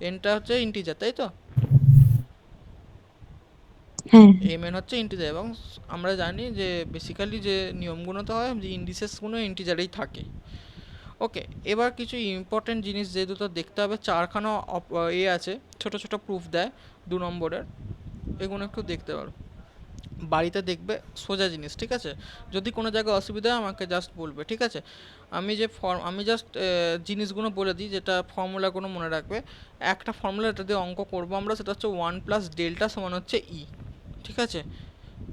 এনটা হচ্ছে ইন্টিজার, তাই তো? হ্যাঁ এম এন হচ্ছে ইন্টিজার, এবং আমরা জানি যে বেসিক্যালি যে নিয়মগুলো তো হয় যে ইন্ডিসেসগুলো ইন্টিজারেই থাকে। ওকে, এবার কিছু ইম্পর্টেন্ট জিনিস যে দুটো দেখতে হবে, চারখানা আছে, ছোট ছোট প্রুফ দেয় 2 নম্বরের, এগুলো একটু দেখতে পারো, বাড়িতে দেখবে, সোজা জিনিস, ঠিক আছে? যদি কোনো জায়গায় অসুবিধা হয় আমাকে জাস্ট বলবে, ঠিক আছে? আমি জাস্ট জিনিসগুলো বলে দিই, যেটা ফর্মুলাগুলো মনে রাখবে। একটা ফর্মুলা এটা দিয়ে অঙ্ক করবো আমরা, সেটা হচ্ছে 1+ডেল্টা সমান হচ্ছে ই, ঠিক আছে?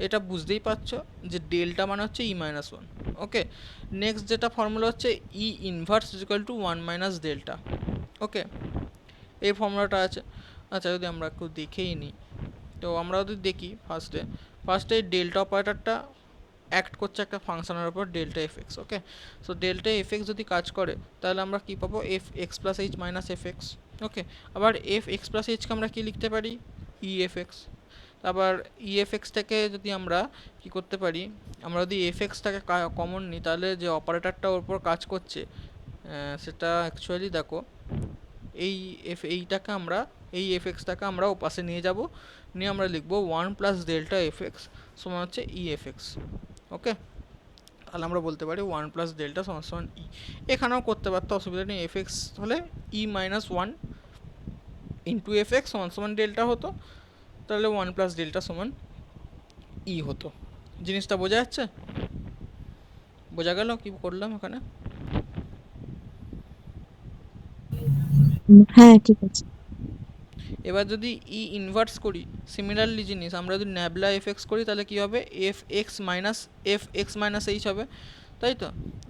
এটা বুঝতেই পারছো যে ডেল্টা মানে হচ্ছে E-1। ওকে, নেক্সট যেটা ফর্মুলা হচ্ছে ই ইনভার্স ইকুয়াল টু 1 - ডেল্টা। ওকে, এই ফর্মুলাটা আছে। আচ্ছা, যদি আমরা একটু দেখেই নিই, তো আমরা যদি দেখি ফার্স্টে ডেল্টা অপারেটরটা অ্যাক্ট করছে একটা ফাংশনের উপর, delta f x. Okay, so delta f x যদি কাজ করে তাহলে আমরা কী পাবো, f x plus h minus f x. Okay, আবার এফ এক্স প্লাস এইচকে আমরা কী লিখতে পারি, ই এফ এক্স। আবার ই এফ এক্স থেকে যদি আমরা কী করতে পারি, আমরা যদি এফ এক্সটাকে কমন নিই, তাহলে যে অপারেটরটা ওর উপর কাজ করছে সেটা অ্যাকচুয়ালি দেখো, এইটাকে আমরা, এই এফ এক্সটাকে আমরা ও পাশে নিয়ে যাব, নিয়ে আমরা লিখবো 1+ডেল্টা এফ এক্স সমান হচ্ছে ই এফ এক্স। ওকে, তাহলে আমরা বলতে পারি 1+ডেল্টা সমান সমান ই। এখানেও করতে পারতো, অসুবিধা নেই, এফ এক্স হলে E-1 ইন্টু এফ এক্স সমান সমান ডেল্টা হতো, তাহলে 1+ডেল্টা সমান ই হতো। জিনিসটা বোঝা যাচ্ছে? বোঝা গেল কি করলাম এখানে? হ্যাঁ ঠিক আছে। এবার যদি ই ইনভার্স করি, সিমিলারলি জিনিস আমরা যদি ন্যাবলা এফ এক্স করি, তাহলে কী হবে, এফ এক্স মাইনাস এইচ হবে, তাই তো?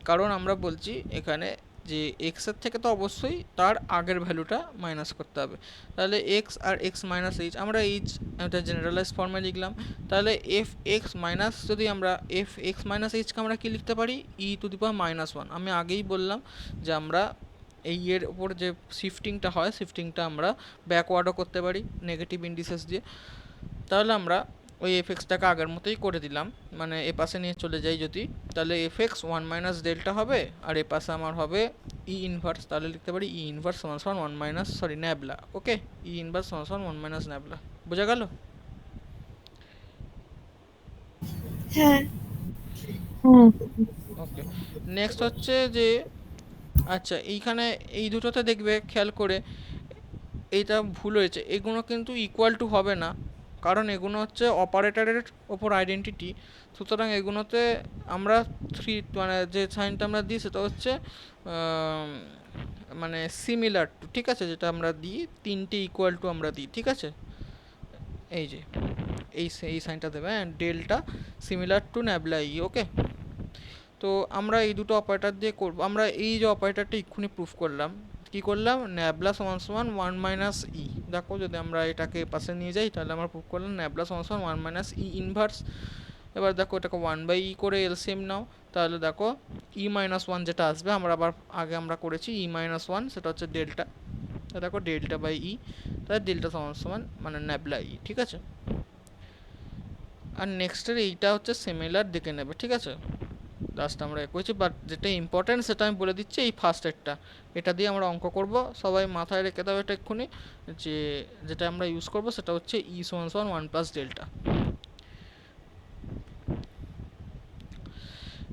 কারণ আমরা বলছি এখানে যে এক্সের থেকে তো অবশ্যই তার আগের ভ্যালুটা মাইনাস করতে হবে, তাহলে এক্স আর এক্স মাইনাস এইচ, আমরা এইচ এটা জেনারেলাইজ ফর্মে লিখলাম, তাহলে এফ এক্স মাইনাস, যদি আমরা এফ এক্স মাইনাস এইচকে আমরা কী লিখতে পারি, E⁻⁻1। আমি আগেই বললাম যে আমরা এই এর ওপর যে শিফটিংটা হয়, শিফটিংটা আমরা ব্যাকওয়ার্ডও করতে পারি নেগেটিভ ইন্ডিসেস দিয়ে। তাহলে আমরা ওই এফ এক্সটাকে আগের মতোই করে দিলাম, মানে এ পাশে নিয়ে চলে যাই যদি, তাহলে এফ এক্স 1 - ডেল্টা হবে, আর এ পাশে আমার হবে ই ইনভার্স, তাহলে লিখতে পারি ই ইনভার্স সমান সমান 1 - ন্যাবলা। ওকে, ই ইনভার্স সমান সমান 1 - ন্যাবলা। বোঝা গেল? হ্যাঁ। হ্যাঁ ওকে, নেক্সট হচ্ছে যে, আচ্ছা এইখানে এই দুটোতে দেখবে খেয়াল করে, এইটা ভুল হয়েছে, এগুলো কিন্তু ইকুয়াল টু হবে না, কারণ এগুলো হচ্ছে অপারেটরের ওপর আইডেন্টিটি। সুতরাং এগুলোতে আমরা মানে যে সাইনটা আমরা দিই সেটা হচ্ছে মানে সিমিলার টু, ঠিক আছে? যেটা আমরা দিই, তিনটে ইকুয়াল টু আমরা দিই, ঠিক আছে? এই যে এই সাইনটা দেবে, ডেল্টা সিমিলার টু ন্যাবলা ই। ওকে, তো আমরা এই দুটো অপারেটর দিয়ে করব। আমরা এই যে অপারেটরটা এক্ষুনি প্রুফ করলাম, কি করলাম, ন্যাবলা সমান সমান 1 - ই। দেখো যদি আমরা এটাকে পাশে নিয়ে যাই, তাহলে আমরা প্রুফ করলাম ন্যাবলা সমান সমান 1 - ই ইনভার্স। এবার দেখো এটাকে 1/e করে এলসিএম নাও, তাহলে দেখো E-1 যেটা আসবে, আমরা আবার আগে আমরা করেছি E-1, সেটা হচ্ছে ডেল্টা, দেখো ডেল্টা বাই ই, তাহলে ডেল্টা সমান সমান মানে ন্যাবলা ই, ঠিক আছে? আর নেক্সটের এইটা হচ্ছে সিমিলার দেখে নেবে, ঠিক আছে? লাস্ট আমরা করেছি, বাট যেটা ইম্পর্টেন্ট সেটা আমি বলে দিচ্ছি, এই ফার্স্টেরটা, এটা দিয়ে আমরা অঙ্ক করব, সবাই মাথায় রেখে দাও এটা এক্ষুনি, যে যেটা আমরা ইউজ করব সেটা হচ্ছে E=1 1+ডেল্টা।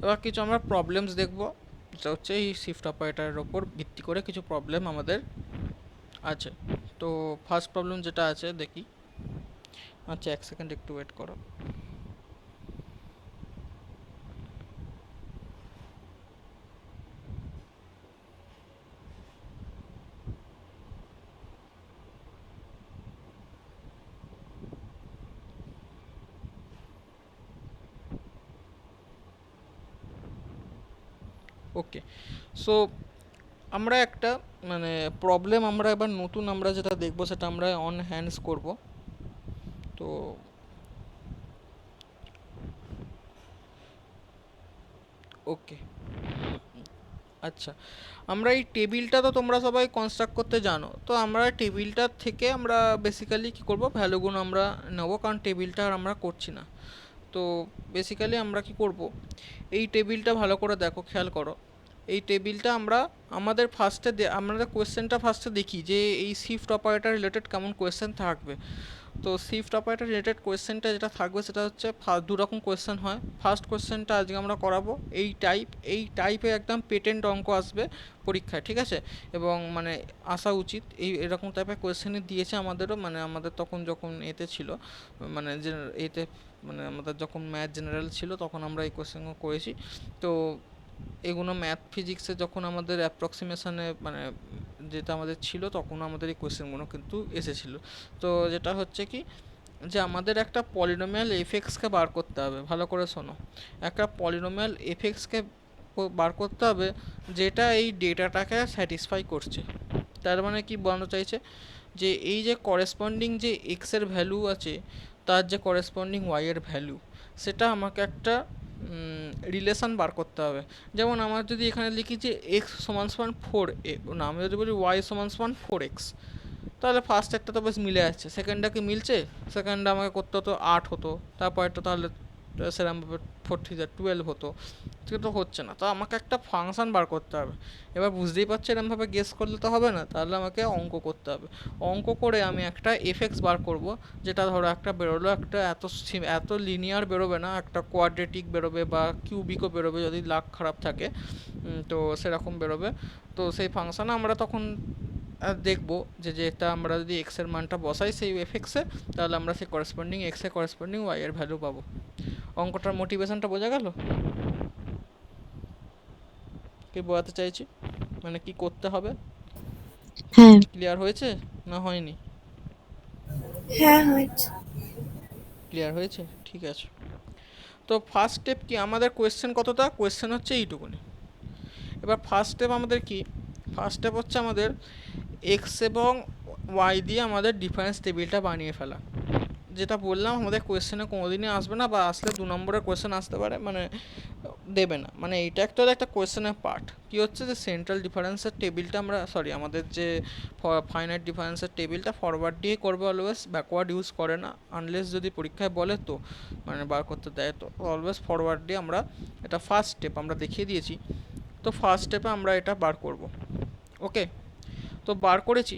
এবার কিছু আমরা প্রবলেমস দেখব, যেটা হচ্ছে এই শিফট অপারেটরের ওপর ভিত্তি করে কিছু প্রবলেম আমাদের আছে। তো ফার্স্ট প্রবলেম যেটা আছে দেখি, আচ্ছা 1 সেকেন্ড একটু ওয়েট করো। ওকে, সো আমরা একটা মানে প্রবলেম আমরা এবার নতুন আমরা যেটা দেখব সেটা আমরা অন হ্যান্ডস করব। তো ওকে, আচ্ছা, আমরা এই টেবিলটা তো তোমরা সবাই কনস্ট্রাক্ট করতে জানো, তো আমরা টেবিলটার থেকে আমরা বেসিক্যালি কী করব, ভ্যালুগুলো আমরা নেবো, কারণ টেবিলটা আর আমরা করছি না। তো বেসিক্যালি আমরা কি করব, এই টেবিলটা ভালো করে দেখো, খেয়াল করো, এই টেবিলটা আমরা আমাদের আমাদের কোয়েশ্চেনটা ফার্স্টে দেখি যে এই শিফট অপারেটর রিলেটেড কেমন কোয়েশ্চেন থাকবে। তো শিফট অপারেটর রিলেটেড কোয়েশ্চেনটা যেটা থাকবে সেটা হচ্ছে দু রকম কোয়েশ্চেন হয়। ফার্স্ট কোয়েশ্চেনটা আজকে আমরা করাবো এই টাইপে একদম পেটেন্ট অঙ্ক আসবে পরীক্ষায়, ঠিক আছে? এবং মানে আসা উচিত এরকম টাইপের কোয়েশ্চেনই দিয়েছে আমাদেরও, মানে আমাদের তখন যখন এতে ছিল, মানে যে এতে মানে আমাদের যখন ম্যাথ জেনারেল ছিল তখন আমরা এই কোয়েশ্চেনগুলো করেছি। তো এগুলো ম্যাথ ফিজিক্সে যখন আমাদের অ্যাপ্রক্সিমেশনে মানে যেটা আমাদের ছিল তখন আমাদের এই কোয়েশ্চেনগুলো কিন্তু এসেছিলো। তো যেটা হচ্ছে কি, যে আমাদের একটা পলিনোমিয়াল এফএক্সকে বার করতে হবে, ভালো করে শোনো। একটা পলিনোমিয়াল এফএক্সকে বার করতে হবে যেটা এই ডেটাটাকে স্যাটিসফাই করছে। তার মানে কি বোঝানো চাইছে, যে এই যে করেসপন্ডিং যে এক্সের ভ্যালু আছে তার যে করেসপন্ডিং ওয়াইয়ের ভ্যালু, সেটা আমাকে একটা রিলেশন বার করতে হবে। যেমন আমার যদি এখানে লিখি যে এক্স সমান সমান 4 না, আমি যদি বলি ওয়াই সমান সমান 4x, তাহলে ফার্স্ট একটা তো বেশ মিলে যাচ্ছে, সেকেন্ডটা কি মিলছে? সেকেন্ডটা আমাকে করতে হতো 8 হতো, তারপর একটা তাহলে সেরকমভাবে 4 3 12 হতো, সেটা তো হচ্ছে না। তো আমাকে একটা ফাংশন বার করতে হবে। এবার বুঝতেই পারছো এরকমভাবে গেস করলে তো হবে না, তাহলে আমাকে অঙ্ক করতে হবে। অঙ্ক করে আমি একটা এফএক্স বার করব, যেটা ধরো একটা বেরোলো, একটা এত লিনিয়ার বেরোবে না, একটা কোয়াড্রেটিক বেরোবে বা কিউবিকও বেরোবে যদি লাক খারাপ থাকে, তো সেরকম বেরোবে। তো সেই ফাংশানে আমরা তখন দেখবো যে যেটা আমরা যদি এক্স এর মানটা বসাই সেই এফএক্সে, তাহলে আমরা সেই করেসপন্ডিং এক্স এর করেসপন্ডিং ওয়াই এর ভ্যালু পাবো। অঙ্কটার মোটিভেশনটা বোঝা গেল? কি বোঝাতে চাইছি, মানে কি করতে হবে? হ্যাঁ। ক্লিয়ার হয়েছে না হয়নি? হ্যাঁ হয়েছে। ক্লিয়ার হয়েছে, ঠিক আছে। তো ফার্স্ট স্টেপ কি, আমাদের কোয়েশ্চেন কতটা? কোয়েশ্চেন হচ্ছে এইটুকুনি। এবার ফার্স্ট স্টেপ আমাদের কি? ফার্স্ট স্টেপ হচ্ছে আমাদের এক্স এবং ওয়াই দিয়ে আমাদের ডিফারেন্স টেবিলটা বানিয়ে ফেলা। যেটা বললাম আমাদের কোয়েশ্চেনে কোনোদিনই আসবে না, বা আসলে 2 নম্বরের কোয়েশ্চেন আসতে পারে, মানে দেবে না। মানে এইটা একটা কোয়েশ্চেনের পার্ট। কি হচ্ছে যে সেন্ট্রাল ডিফারেন্সের টেবিলটা আমরা আমাদের যে ফাইনাইট ডিফারেন্সের টেবিলটা ফরওয়ার্ড দিয়ে করবে অলওয়েজ, ব্যাকওয়ার্ড ইউজ করে না, আনলেস যদি পরীক্ষায় বলে তো, মানে বার করতে দেয় তো অলওয়েজ ফরওয়ার্ড দিয়ে আমরা, এটা ফার্স্ট স্টেপ আমরা দেখিয়ে দিয়েছি। তো ফার্স্ট স্টেপে আমরা এটা বার করব, ওকে? তো বার করেছি।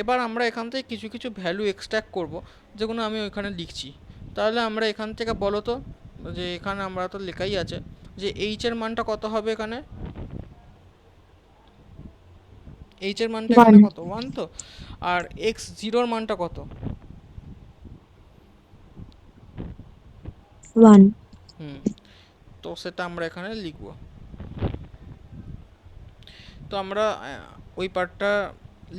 এবার আমরা এখান থেকে কিছু কিছু ভ্যালু এক্সট্র্যাক্ট করব, যেগুলো আমি ওইখানে লিখছি। তাহলে আমরা এখান থেকে বলো তো, যে এখানে আমরা তো লেখাই আছে যে এইচ এর মানটা কত হবে এখানে? এইচ এর মানটা ওয়ান। এখানে কত? 1 তো। আর এক্স জিরোর মানটা কত? ওয়ান। হুম, তো সেটা আমরা এখানে লিখব। তো আমরা ওই পার্টটা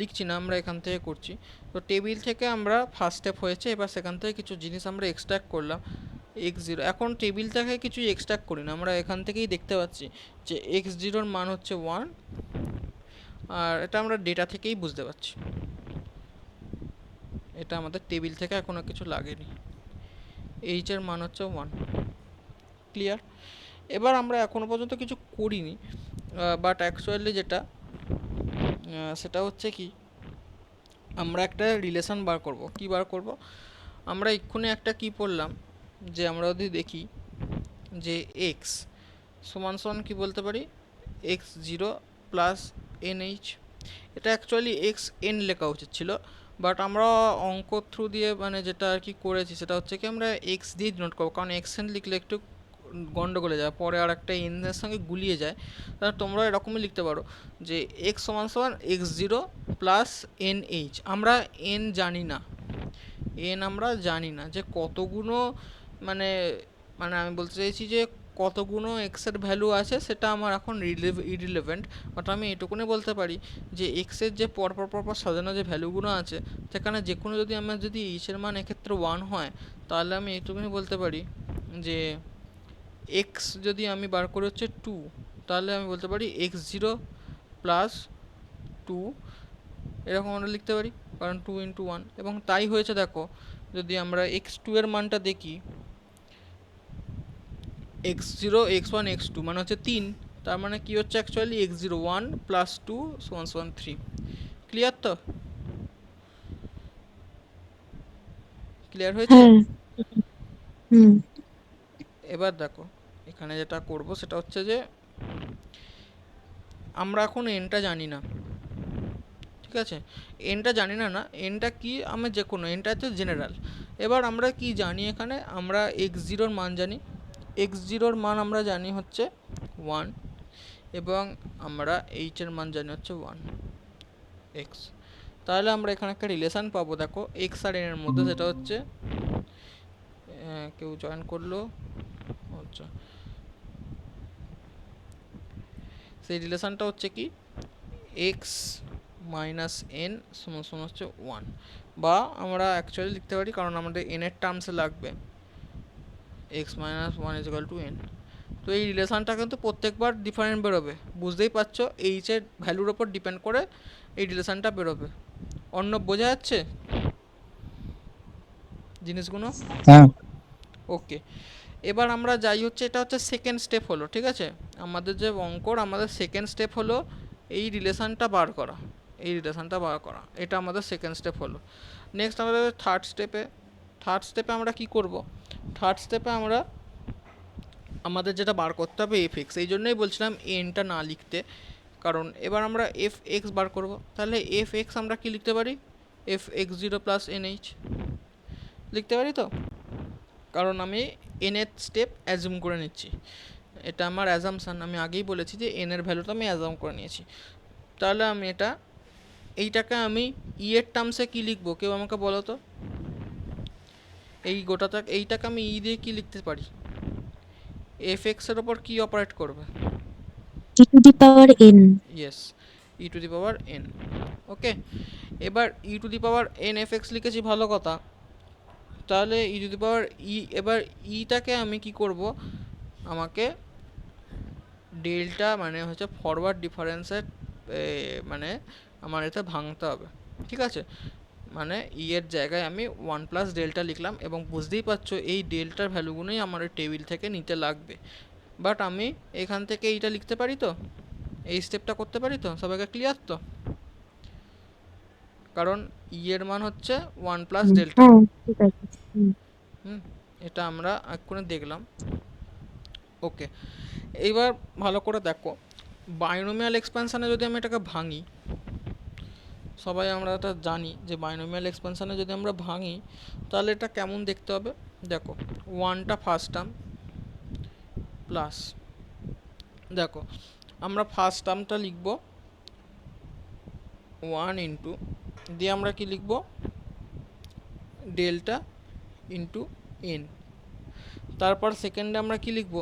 লিখছি না, আমরা এখান থেকে করছি। তো টেবিল থেকে আমরা ফার্স্ট স্টেপ হয়েছে, এবার সেখান থেকে কিছু জিনিস আমরা এক্সট্র্যাক্ট করলাম। এক্স জিরো, এখন টেবিল থেকে কিছু এক্সট্র্যাক্ট করি না, আমরা এখান থেকেই দেখতে পাচ্ছি যে এক্স জিরোর মান হচ্ছে 1, আর এটা আমরা ডেটা থেকেই বুঝতে পারছি, এটা আমাদের টেবিল থেকে এখনও কিছু লাগেনি। এইচ এর মান হচ্ছে 1, ক্লিয়ার? এবার আমরা এখনও পর্যন্ত কিছু করিনি, বাট অ্যাকচুয়ালি যেটা সেটা হচ্ছে কি, আমরা একটা রিলেশন বার করব। কি বার করব? আমরা এক্ষুনি একটা কি পড়লাম, যে আমরা যদি দেখি যে এক্স সমান সমান কী বলতে পারি, x zero plus N H. এটা অ্যাকচুয়ালি এক্স এন লেখা উচিত ছিল, বাট আমরা অঙ্ক থ্রু দিয়ে মানে যেটা আর কি করেছি সেটা হচ্ছে কি, আমরা এক্স দিয়ে ডিনোট করবো, কারণ এক্স এন লিখলে একটু গন্ডগোলে যায়, পরে আর একটা এনের সঙ্গে গুলিয়ে যায়। তাহলে তোমরা এরকমই লিখতে পারো যে এক্স সমান সমান x zero plus N H. আমরা এন জানি না, আমরা জানি না যে কতগুলো, মানে মানে আমি বলতে চাইছি যে কতগুলো এক্সের ভ্যালু আছে সেটা আমার এখন ইরিলেভেন্ট, বাট আমি এটুকুনি বলতে পারি যে এক্সের যে পরপর পরপর সাজানো যে ভ্যালুগুলো আছে সেখানে যে কোনো যদি আমার যদি এইচের মান এক্ষেত্রে 1 হয়, তাহলে আমি এইটুকুনি বলতে পারি যে এক্স যদি আমি বার করে হচ্ছে 2, তাহলে আমি বলতে পারি এক্স জিরো প্লাস 2, এরকম আমরা লিখতে পারি, কারণ 2 ইন্টু 1, এবং তাই হয়েছে। দেখো যদি আমরা এক্স টু এর মানটা দেখি, X zero X one X two মানে হচ্ছে 3, তার মানে কি হচ্ছে অ্যাকচুয়ালি এক্স জিরো 1 প্লাস 2 সমান সমান 3। ক্লিয়ার তো? ক্লিয়ার হয়েছে? হ্যাঁ। হুম। এবার দেখো এখানে যেটা করব সেটা হচ্ছে যে আমরা এখন এনটা জানি না, ঠিক আছে? এনটা জানি না, না এনটা কি আমি যে কোনো, এনটা হচ্ছে জেনারেল। এবার আমরা কি জানি এখানে, আমরা এক্স জিরোর মান জানি, এক্স জিরোর মান আমরা জানি হচ্ছে 1, এবং আমরা এইচের মান জানি হচ্ছে 1 এক্স। তাহলে আমরা এখানে একটা রিলেশান পাবো, দেখো এক্স আর এনের মধ্যে, সেটা হচ্ছে কেউ জয়েন করলো, আচ্ছা সেই রিলেশানটা হচ্ছে কি এক্স মাইনাস এন সমান সমান হচ্ছে 1, বা আমরা অ্যাকচুয়ালি লিখতে পারি, কারণ আমাদের এনের টার্মসে লাগবে x minus 1 is equal to N. তো এই রিলেশানটা কিন্তু প্রত্যেকবার ডিফারেন্ট বেরোবে, বুঝতেই পারছো এইচের ভ্যালুর ওপর ডিপেন্ড করে এই রিলেশানটা বেরোবে। অন্য বোঝা যাচ্ছে জিনিসগুলো? হ্যাঁ ওকে, এবার আমরা যাই হচ্ছে, এটা হচ্ছে সেকেন্ড স্টেপ হলো, ঠিক আছে? আমাদের যে অঙ্কর আমাদের সেকেন্ড স্টেপ হলো এই রিলেশানটা বার করা, এই রিলেশানটা বার করা, এটা আমাদের সেকেন্ড স্টেপ হলো। নেক্সট আমাদের থার্ড স্টেপে আমরা কি করব? থার্ড স্টেপে আমরা আমাদের যেটা বার করতে হবে এফ এক্স, এই জন্যই বলছিলাম এনটা না লিখতে, কারণ এবার আমরা এফ এক্স বার করব। তাহলে এফ এক্স আমরা কি লিখতে পারি, F x zero plus N H লিখতে পারি তো, কারণ আমি এনের স্টেপ অ্যাজুম করে নিচ্ছি, এটা আমার অ্যাজামশান, আমি আগেই বলেছি যে এনের ভ্যালুটা আমি অ্যাজাম করে নিয়েছি। তাহলে আমি এইটাকে আমি ই এর টার্মসে কী লিখবো, কেউ আমাকে বলো তো? এই গোটাটা, এইটাকে আমি ই দিয়ে কী লিখতে পারি? এফ এক্সের ওপর কী অপারেট করবে? E to the power n. Yes, e to the power n. Okay, এবার e to the power n f x লিখেছি, ভালো কথা। তাহলে ই টু দি পাওয়ার ই, এবার ইটাকে আমি কি করব, আমাকে ডেল্টা মানে হচ্ছে ফরওয়ার্ড ডিফারেন্সের মানে আমার এটা ভাঙতে হবে, ঠিক আছে? মানে ই এর জায়গায় আমি 1 প্লাস ডেল্টা লিখলাম, এবং বুঝতেই পারছো এই ডেল্টার ভ্যালুগুলোই আমার ওই টেবিল থেকে নিতে লাগবে। বাট আমি এখান থেকে এইটা লিখতে পারি তো, এই স্টেপটা করতে পারি তো, সবাইকে ক্লিয়ার তো? কারণ ই এর মান হচ্ছে 1 প্লাস ডেল্টা। হ্যাঁ ঠিক আছে। এটা আমরা এক্ষুনি দেখলাম। ওকে, এইবার ভালো করে দেখো, বাইনোমিয়াল এক্সপ্যানশানে যদি আমি এটাকে ভাঙি, সবাই আমরা এটা জানি যে বাইনোমিয়াল এক্সপ্যানশানে যদি আমরা ভাঙি তাহলে এটা কেমন দেখতে হবে। দেখো, ওয়ানটা ফার্স্ট টার্ম প্লাস, দেখো আমরা ফার্স্ট টার্মটা লিখব 1 ইন্টু, দিয়ে আমরা কি লিখব, ডেল্টা ইন্টু এন। তারপর সেকেন্ডে আমরা কি লিখব,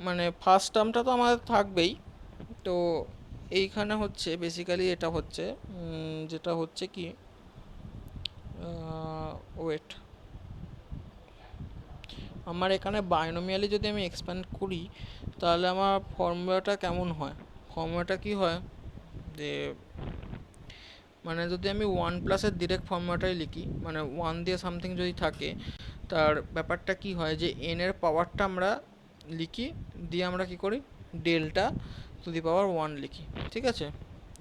মানে ফার্স্ট টার্মটা তো আমাদের থাকবেই, তো এইখানে হচ্ছে বেসিক্যালি এটা হচ্ছে যেটা হচ্ছে কি, ওয়েট, আমার এখানে বাইনোমিয়ালি যদি আমি এক্সপ্যান্ড করি তাহলে আমার ফর্মুলাটা কেমন হয়, ফর্মুলাটা কি হয় যে, মানে যদি আমি 1 প্লাসের ডিরেক্ট ফর্মুলাটাই লিখি, মানে 1 দিয়ে সামথিং যদি থাকে, তার ব্যাপারটা কি হয় যে এন এর পাওয়ারটা আমরা লিখি, দিয়ে আমরা কি করি ডেল্টা টু দি পাওয়ার 1 লিখি, ঠিক আছে?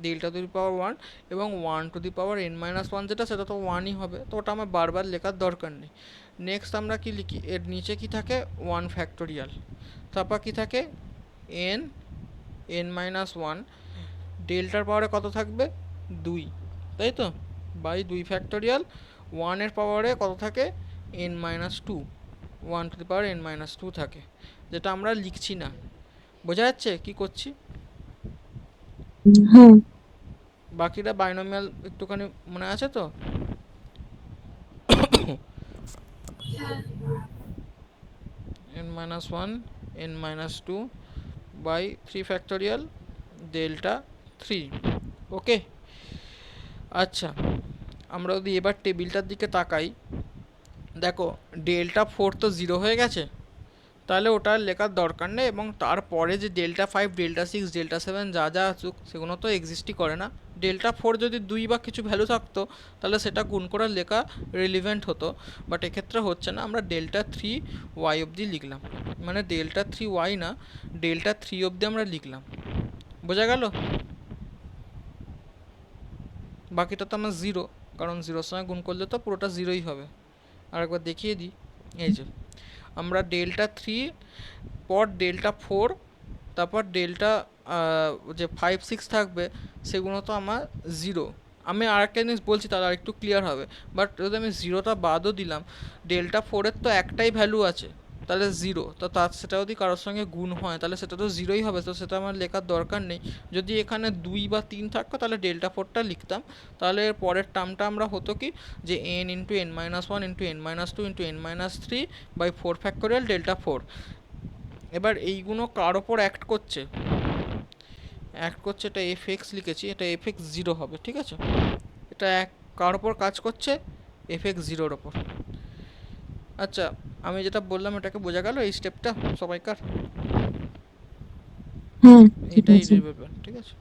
ডেল্টা টু দি পাওয়ার 1 এবং 1 two the power N minus 1 যেটা, সেটা তো 1ই হবে, তো ওটা আমার বারবার লেখার দরকার নেই। নেক্সট আমরা কি লিখি, এর নিচে কি থাকে 1 ফ্যাক্টোরিয়াল, তারপর কি থাকে এন, এন মাইনাস 1, ডেল্টার পাওয়ারে কত থাকবে 2, তাই তো, বাই 2 ফ্যাক্টোরিয়াল, 1 এর পাওয়ারে কত থাকে N minus 2, 1 two the power N minus 2 থাকে, যেটা আমরা লিখছি না। বোঝা যাচ্ছে কি করছি? হ্যাঁ বাকিটা বাইনোমিয়াল একটুখানি মনে আছে তো? N minus 1 N minus 2 by 3 factorial delta 3। Okay, আচ্ছা আমরা যদি এবার টেবিলটার দিকে তাকাই, দেখো ডেল্টা 4 তো 0 হয়ে গেছে, তাহলে ওটা লেখার দরকার নেই, এবং তারপরে যে ডেল্টা 5 ডেল্টা 6 ডেল্টা 7 যা যা আসুক সেগুলো তো এক্সিস্টই করে না। ডেল্টা 4 যদি 2 বা কিছু ভ্যালু থাকতো তাহলে সেটা গুণ করে লেখা রিলিভেন্ট হতো, বাট এক্ষেত্রে হচ্ছে না, আমরা ডেল্টা 3 ওয়াই অবধি লিখলাম, মানে ডেল্টা 3 ওয়াই না, ডেল্টা 3 অবধি আমরা লিখলাম। বোঝা গেল? বাকিটা তো আমার 0, কারণ 0-র সঙ্গে গুণ করলে তো পুরোটা 0ই হবে। আরেকবার দেখিয়ে দিই, এই যে আমরা ডেল্টা 3 পর ডেল্টা 4 তারপর ডেল্টা যে 5 6 থাকবে সেগুলো তো আমার 0। আমি আরেকটা জিনিস বলছি তাহলে আরেকটু ক্লিয়ার হবে, বাট যদি আমি 0টা বাদও দিলাম, ডেল্টা 4-এর তো একটাই ভ্যালু আছে, তাহলে 0, তো তার সেটা যদি কারোর সঙ্গে গুণ হয় তাহলে সেটা তো 0ই হবে, তো সেটা আমার লেখার দরকার নেই। যদি এখানে 2 বা 3 থাকতো তাহলে ডেল্টা 4টা লিখতাম, তাহলে এর পরের টার্মটা আমরা হতো কি যে n into n minus 1 into n minus 2 into n minus 3 by 4 factorial delta 4। এবার এইগুলো কার ওপর অ্যাক্ট করছে, এটা fx লিখেছি, এটা fx 0 হবে, ঠিক আছে। এটা কার ওপর কাজ করছে, fx 0-র ওপর। আচ্ছা, আমি যেটা বললাম এটাকে বোঝা গেল এই স্টেপটা সবাইকার? হ্যাঁ ঠিক এটাই আছে। রিলেভেন্ট, ঠিক আছে।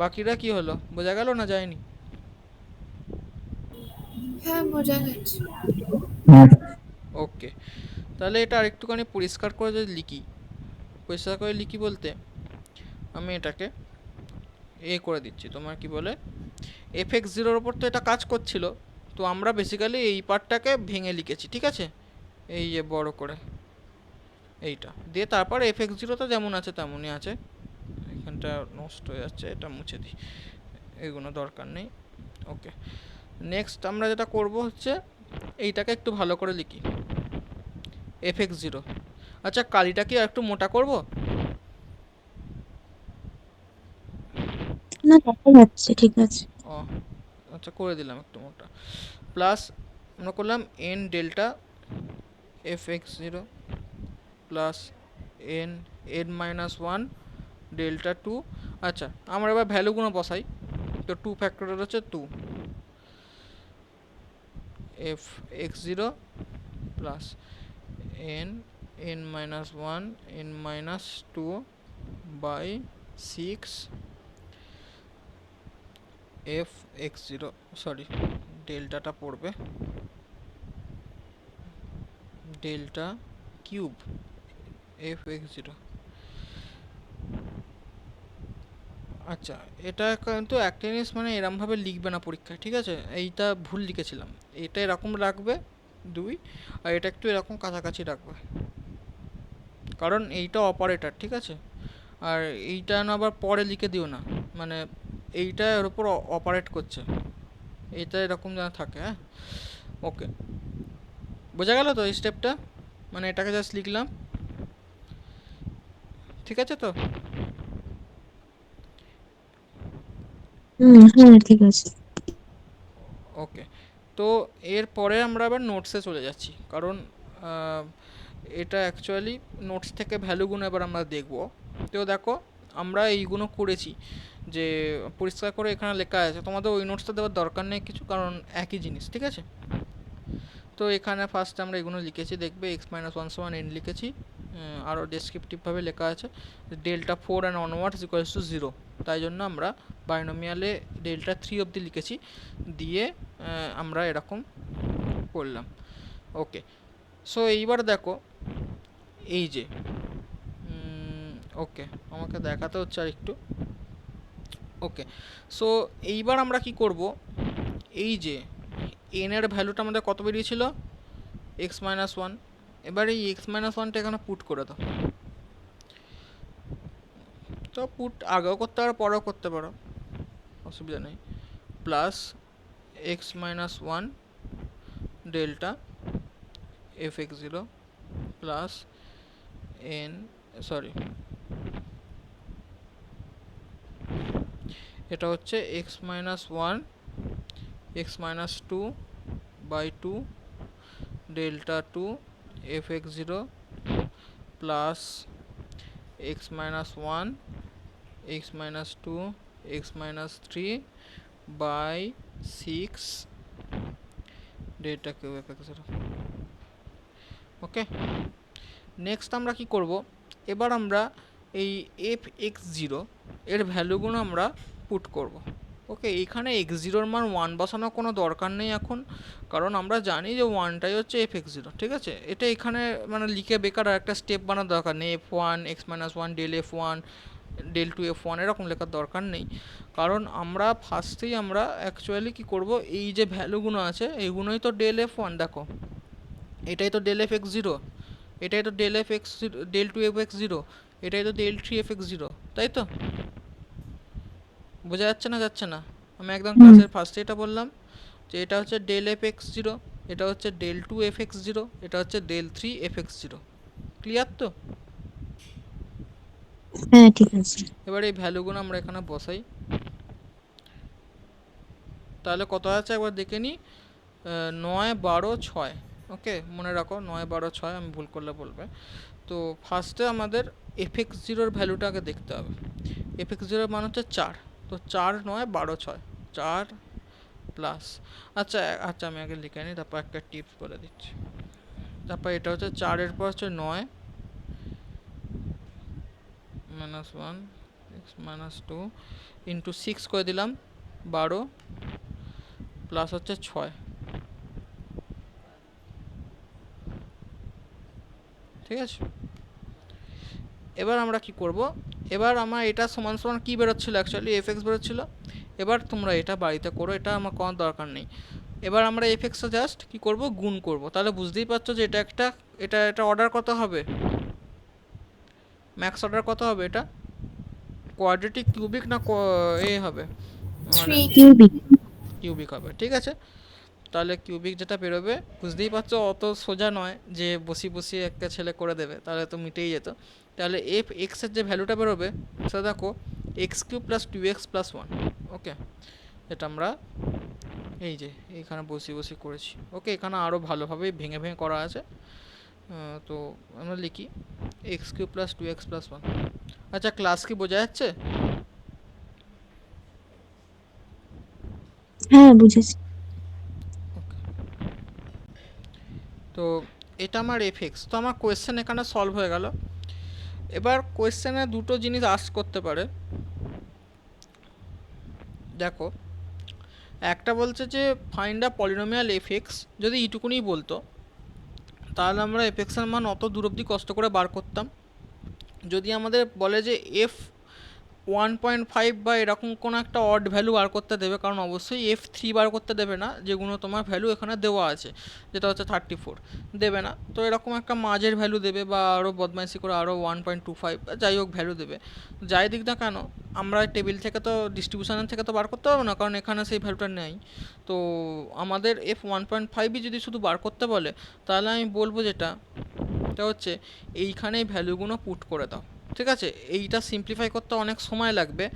বাকিটা কি হলো, বোঝা গেল না যায়নি? হ্যাঁ বোঝা গেছে। ওকে, তাহলে এটা আরেকটুখানি পরিষ্কার করে যদি লিখি, পরিষ্কার করে লিখি বলতে আমি এটাকে করে দিচ্ছি, তোমার কি বলে fx 0-র ওপর তো এটা কাজ করছিল, তো আমরা বেসিক্যালি এই পার্টটাকে ভেঙে লিখেছি, ঠিক আছে, এই যে বড় করে এইটা দিয়ে, তারপর fx 0 তো যেমন আছে তেমনই আছে। এখানটা নষ্ট হয়ে যাচ্ছে, এটা মুছে দিই, এগুলো দরকার নেই। ওকে, নেক্সট আমরা যেটা করব হচ্ছে এইটাকে একটু ভালো করে লিখি, fx 0। আচ্ছা, কালিটা কি একটু মোটা করব? না দেখা যাচ্ছে, ঠিক আছে। ও আচ্ছা, করে দিলাম একটু মোটা। প্লাস আমরা করলাম n delta fx 0 plus n minus 1 delta 2। আচ্ছা, আমরা এবার ভ্যালুগুলো বসাই, তো 2 ফ্যাক্টরিয়াল হচ্ছে 2 fx 0 plus n minus 1 n minus 2 by 6 fx 0, sorry ডেল্টাটা পড়বে ডেল্টা কিউব fx 0। আচ্ছা, এটা কিন্তু একটা জিনিস মানে এরমভাবে লিখবে না পরীক্ষায়, ঠিক আছে, এইটা ভুল লিখেছিলাম, এটা এরকম রাখবে 2, আর এটা একটু এরকম কাছাকাছি রাখবে, কারণ এইটা অপারেটর, ঠিক আছে। আর এইটা না আবার পরে লিখে দিও না, মানে এইটা এর উপর অপারেট করছে, এইটা এরকম যেন থাকে, হ্যাঁ। ওকে, বোঝা গেল তো এই স্টেপটা, মানে এটাকে জাস্ট লিখলাম, ঠিক আছে তো। হ্যাঁ ঠিক আছে। ওকে, তো এরপরে আমরা আবার নোটসে চলে যাচ্ছি, কারণ আহ, এটা অ্যাকচুয়ালি নোটস থেকে ভ্যালুগুলো এবার আমরা দেখব। তো দেখো, আমরা এইগুলো করেছি যে পরিষ্কার করে এখানে লেখা আছে, তোমাদের ওই নোটসটা দেওয়ার দরকার নেই কিছু, কারণ একই জিনিস, ঠিক আছে। তো এখানে ফার্স্ট আমরা এগুলো লিখেছি, দেখবে x-1 n লিখেছি, আরও ডেসক্রিপটিভভাবে লেখা আছে delta 4 and onwards equals to 0, তাই জন্য আমরা বাইনোমিয়ালে ডেল্টা 3 অবধি লিখেছি, দিয়ে আমরা এরকম করলাম। ওকে, সো এইবার দেখো এই যে ওকে, আমাকে দেখাতে হচ্ছে আর একটু। ওকে, সো এইবার আমরা কি করব, এই যে n এর ভ্যালুটা আমাদের কত বেরিয়েছিল, x-1, এবার এই x-1টা এখানে পুট করে দাও, তো পুট আগেও করতে পারো পরেও করতে পারো, অসুবিধা নেই। Plus x-1 delta fx 0 plus n, sorry এটা হচ্ছে x-1 x-2 by 2 delta 2 fx 0 plus x-1 x-2 x-3 by 6 delta cube fx 0। Okay, next আমরা কি করব, এবার আমরা এই fx 0 এর ভ্যালুগুলো আমরা পুট করব। ওকে, এখানে x0-র মান 1 বসানোর কোনো দরকার নেই এখন, কারণ আমরা জানি যে 1টাই হচ্ছে fx 0, ঠিক আছে। এটা এখানে মানে লিখে বেকার আর একটা স্টেপ বানানোর দরকার নেই, f1 x-1 del f1 del 2 f1 এরকম লেখার দরকার নেই, কারণ আমরা ফার্স্টেই আমরা অ্যাকচুয়ালি কি করব, এই যে ভ্যালুগুলো আছে এইগুলোই তো ডেল f1, দেখো এটাই তো ডেল fx 0, এটাই তো del F X del two F x zero, এটাই তো del three F x zero, তাই তো? বোঝা যাচ্ছে না যাচ্ছে না? আমি একদম হুম। ক্লাসের ফার্স্টে এটা বললাম যে এটা হচ্ছে ডেল এফ এক্স জিরো, এটা হচ্ছে del two F x zero, এটা হচ্ছে del three F x zero. Clear তো? হ্যাঁ ঠিক আছে। এবার এই ভ্যালুগুলো আমরা এখানে বসাই, তাহলে কত আছে একবার দেখে নিই। 9 12 6, ওকে মনে রাখো 9 12 6, আমি ভুল করলে বলবে। তো ফার্স্টে আমাদের এফ এক্স জিরোর ভ্যালুটাকে দেখতে হবে। এফ এক্স জিরোর মান হচ্ছে 4, তো 4 9 12 6, 4 প্লাস, আচ্ছা আচ্ছা আমি আগে লিখে নিই, তারপর একটা টিপস বলে দিচ্ছি। তারপর এটা হচ্ছে 4-এর পর হচ্ছে 9 মাইনাস 1 এক্স মাইনাস 2 ইন্টু 6 করে দিলাম 12 প্লাস হচ্ছে 6, ঠিক আছে? এবার আমরা কি করব, এবার আমার এটা সমান সমান কী বেরোচ্ছিলো, অ্যাকচুয়ালি এফ এক্স বেরোচ্ছিলো। এবার তোমরা এটা বাড়িতে করো, এটা আমার কোনো দরকার নেই। এবার আমরা এফ এক্সটা জাস্ট কী করব, গুণ করব। তাহলে বুঝতেই পারছো যে এটা একটা, এটা অর্ডার কত হবে, ম্যাক্স অর্ডার কত হবে, এটা কোয়াড্রেটিক কিউবিক না এ হবে, মানে 3 কিউবিক। কিউবিক হবে, ঠিক আছে? তাহলে কিউবিক যেটা বেরোবে, বুঝতেই পারছো অত সোজা নয় যে বসিয়ে একটা ছেলে করে দেবে, তাহলে তো মিটেই যেত। তাহলে এফ এক্সের যে ভ্যালুটা বেরোবে সেটা দেখো x cube plus two x plus one, okay? এটা আমরা এই যে এইখানে বসিয়ে করেছি, ওকে? এখানে আরও ভালোভাবেই ভেঙে ভেঙে করা আছে। তো আমরা লিখি X cube plus two x plus one. আচ্ছা ক্লাস কি বোঝা যাচ্ছে? হ্যাঁ বুঝেছি। তো এটা আমার এফ এক্স, তো আমার কোয়েশ্চেন এখানে সলভ হয়ে গেল। এবার কোয়েশ্চেনে দুটো জিনিস আস্ক করতে পারে, দেখো একটা বলছে যে find a polynomial F x, যদি এইটুকুনি বলতো তাহলে আমরা এফ এক্সের মান অত দূর অবধি কষ্ট করে বার করতাম। যদি আমাদের বলে যে এফ 1.5 বা এরকম কোনো একটা অড ভ্যালু বার করতে দেবে, কারণ অবশ্যই এফ থ্রি বার করতে দেবে না, যেগুলো তোমার ভ্যালু এখানে দেওয়া আছে, যেটা হচ্ছে 34 দেবে না, তো এরকম একটা মাঝের ভ্যালু দেবে, বা আরও বদমাইশি করে আরও 1.25 যাই হোক ভ্যালু দেবে। যাই দিক না কেন আমরা টেবিল থেকে তো ডিস্ট্রিবিউশনের থেকে তো বার করতে পারবো না, কারণ এখানে সেই ভ্যালুটা নেই। তো আমাদের এফ 1.5ই যদি শুধু বার করতে বলে, তাহলে আমি বলবো যেটা হচ্ছে এইখানেই ভ্যালুগুলো পুট করে দাও, ঠিক আছে? এইটা সিম্পলিফাই করতে অনেক সময় লাগবে,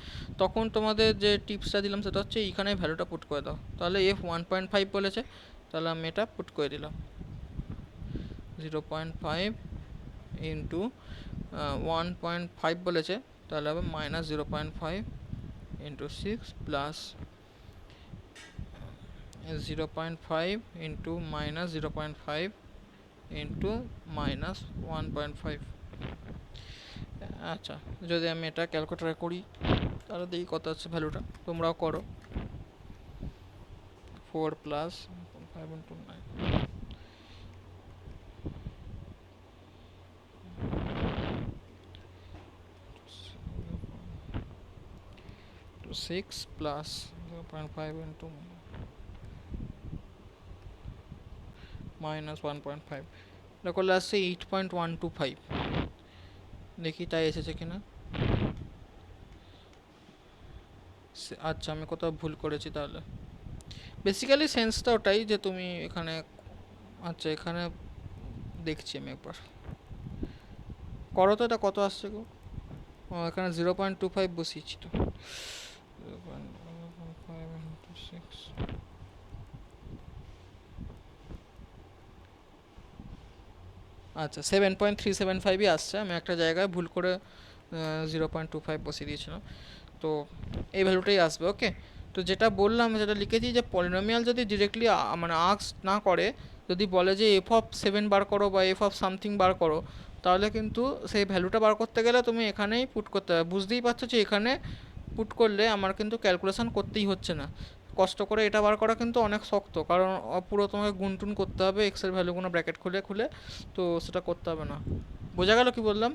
তখন তোমাদের যে টিপসটা দিলাম সেটা হচ্ছে এইখানে ভ্যালুটা পুট করে দাও। তাহলে এফ 1.5 বলেছে, তাহলে আমি এটা পুট করে দিলাম 0.5 ইন্টু 1.5 বলেছে, তাহলে হবে minus 0.5 into 6 plus 0.5 into minus 0.5 into minus 1.5। আচ্ছা যদি আমি এটা ক্যালকুলেটারে করি তাহলে দেখি কত আছে ভ্যালুটা, তোমরাও করো। 4 plus 5 into 9 6 plus 0.5 into minus 1.5, এটা করলে আসছে 8.125। দেখি তাই এসেছে কিনা। আচ্ছা আমি কোথাও ভুল করেছি তাহলে, বেসিক্যালি সেন্সটা ওটাই যে তুমি এখানে, আচ্ছা এখানে দেখছি আমি একবার, করো তো এটা কত আসছে গো। এখানে 0.25 বসিয়েছি তো, 0.5 into 6, আচ্ছা 7.375ই আসছে, আমি একটা জায়গায় ভুল করে 0.25 বসিয়ে দিয়েছিলাম, তো এই ভ্যালুটাই আসবে, ওকে? তো যেটা বললাম যেটা লিখেছি যে পলিনোমিয়াল যদি ডিরেক্টলি মানে আস্ক না করে, যদি বলে যে এফ অফ 7 বার করো বা এফ অফ সামথিং বার করো, তাহলে কিন্তু সেই ভ্যালুটা বার করতে গেলে তুমি এখানেই পুট করতে হবে। বুঝতেই পারছো যে এখানে পুট করলে আমার কিন্তু ক্যালকুলেশন করতেই হচ্ছে না, কষ্ট করে এটা বার করা কিন্তু অনেক শক্ত, কারণ পুরো তোমাকে গুনটুন করতে হবে এক্সের ভ্যালুগুলো ব্র্যাকেট খুলে খুলে, তো সেটা করতে হবে না। বোঝা গেল কি বললাম?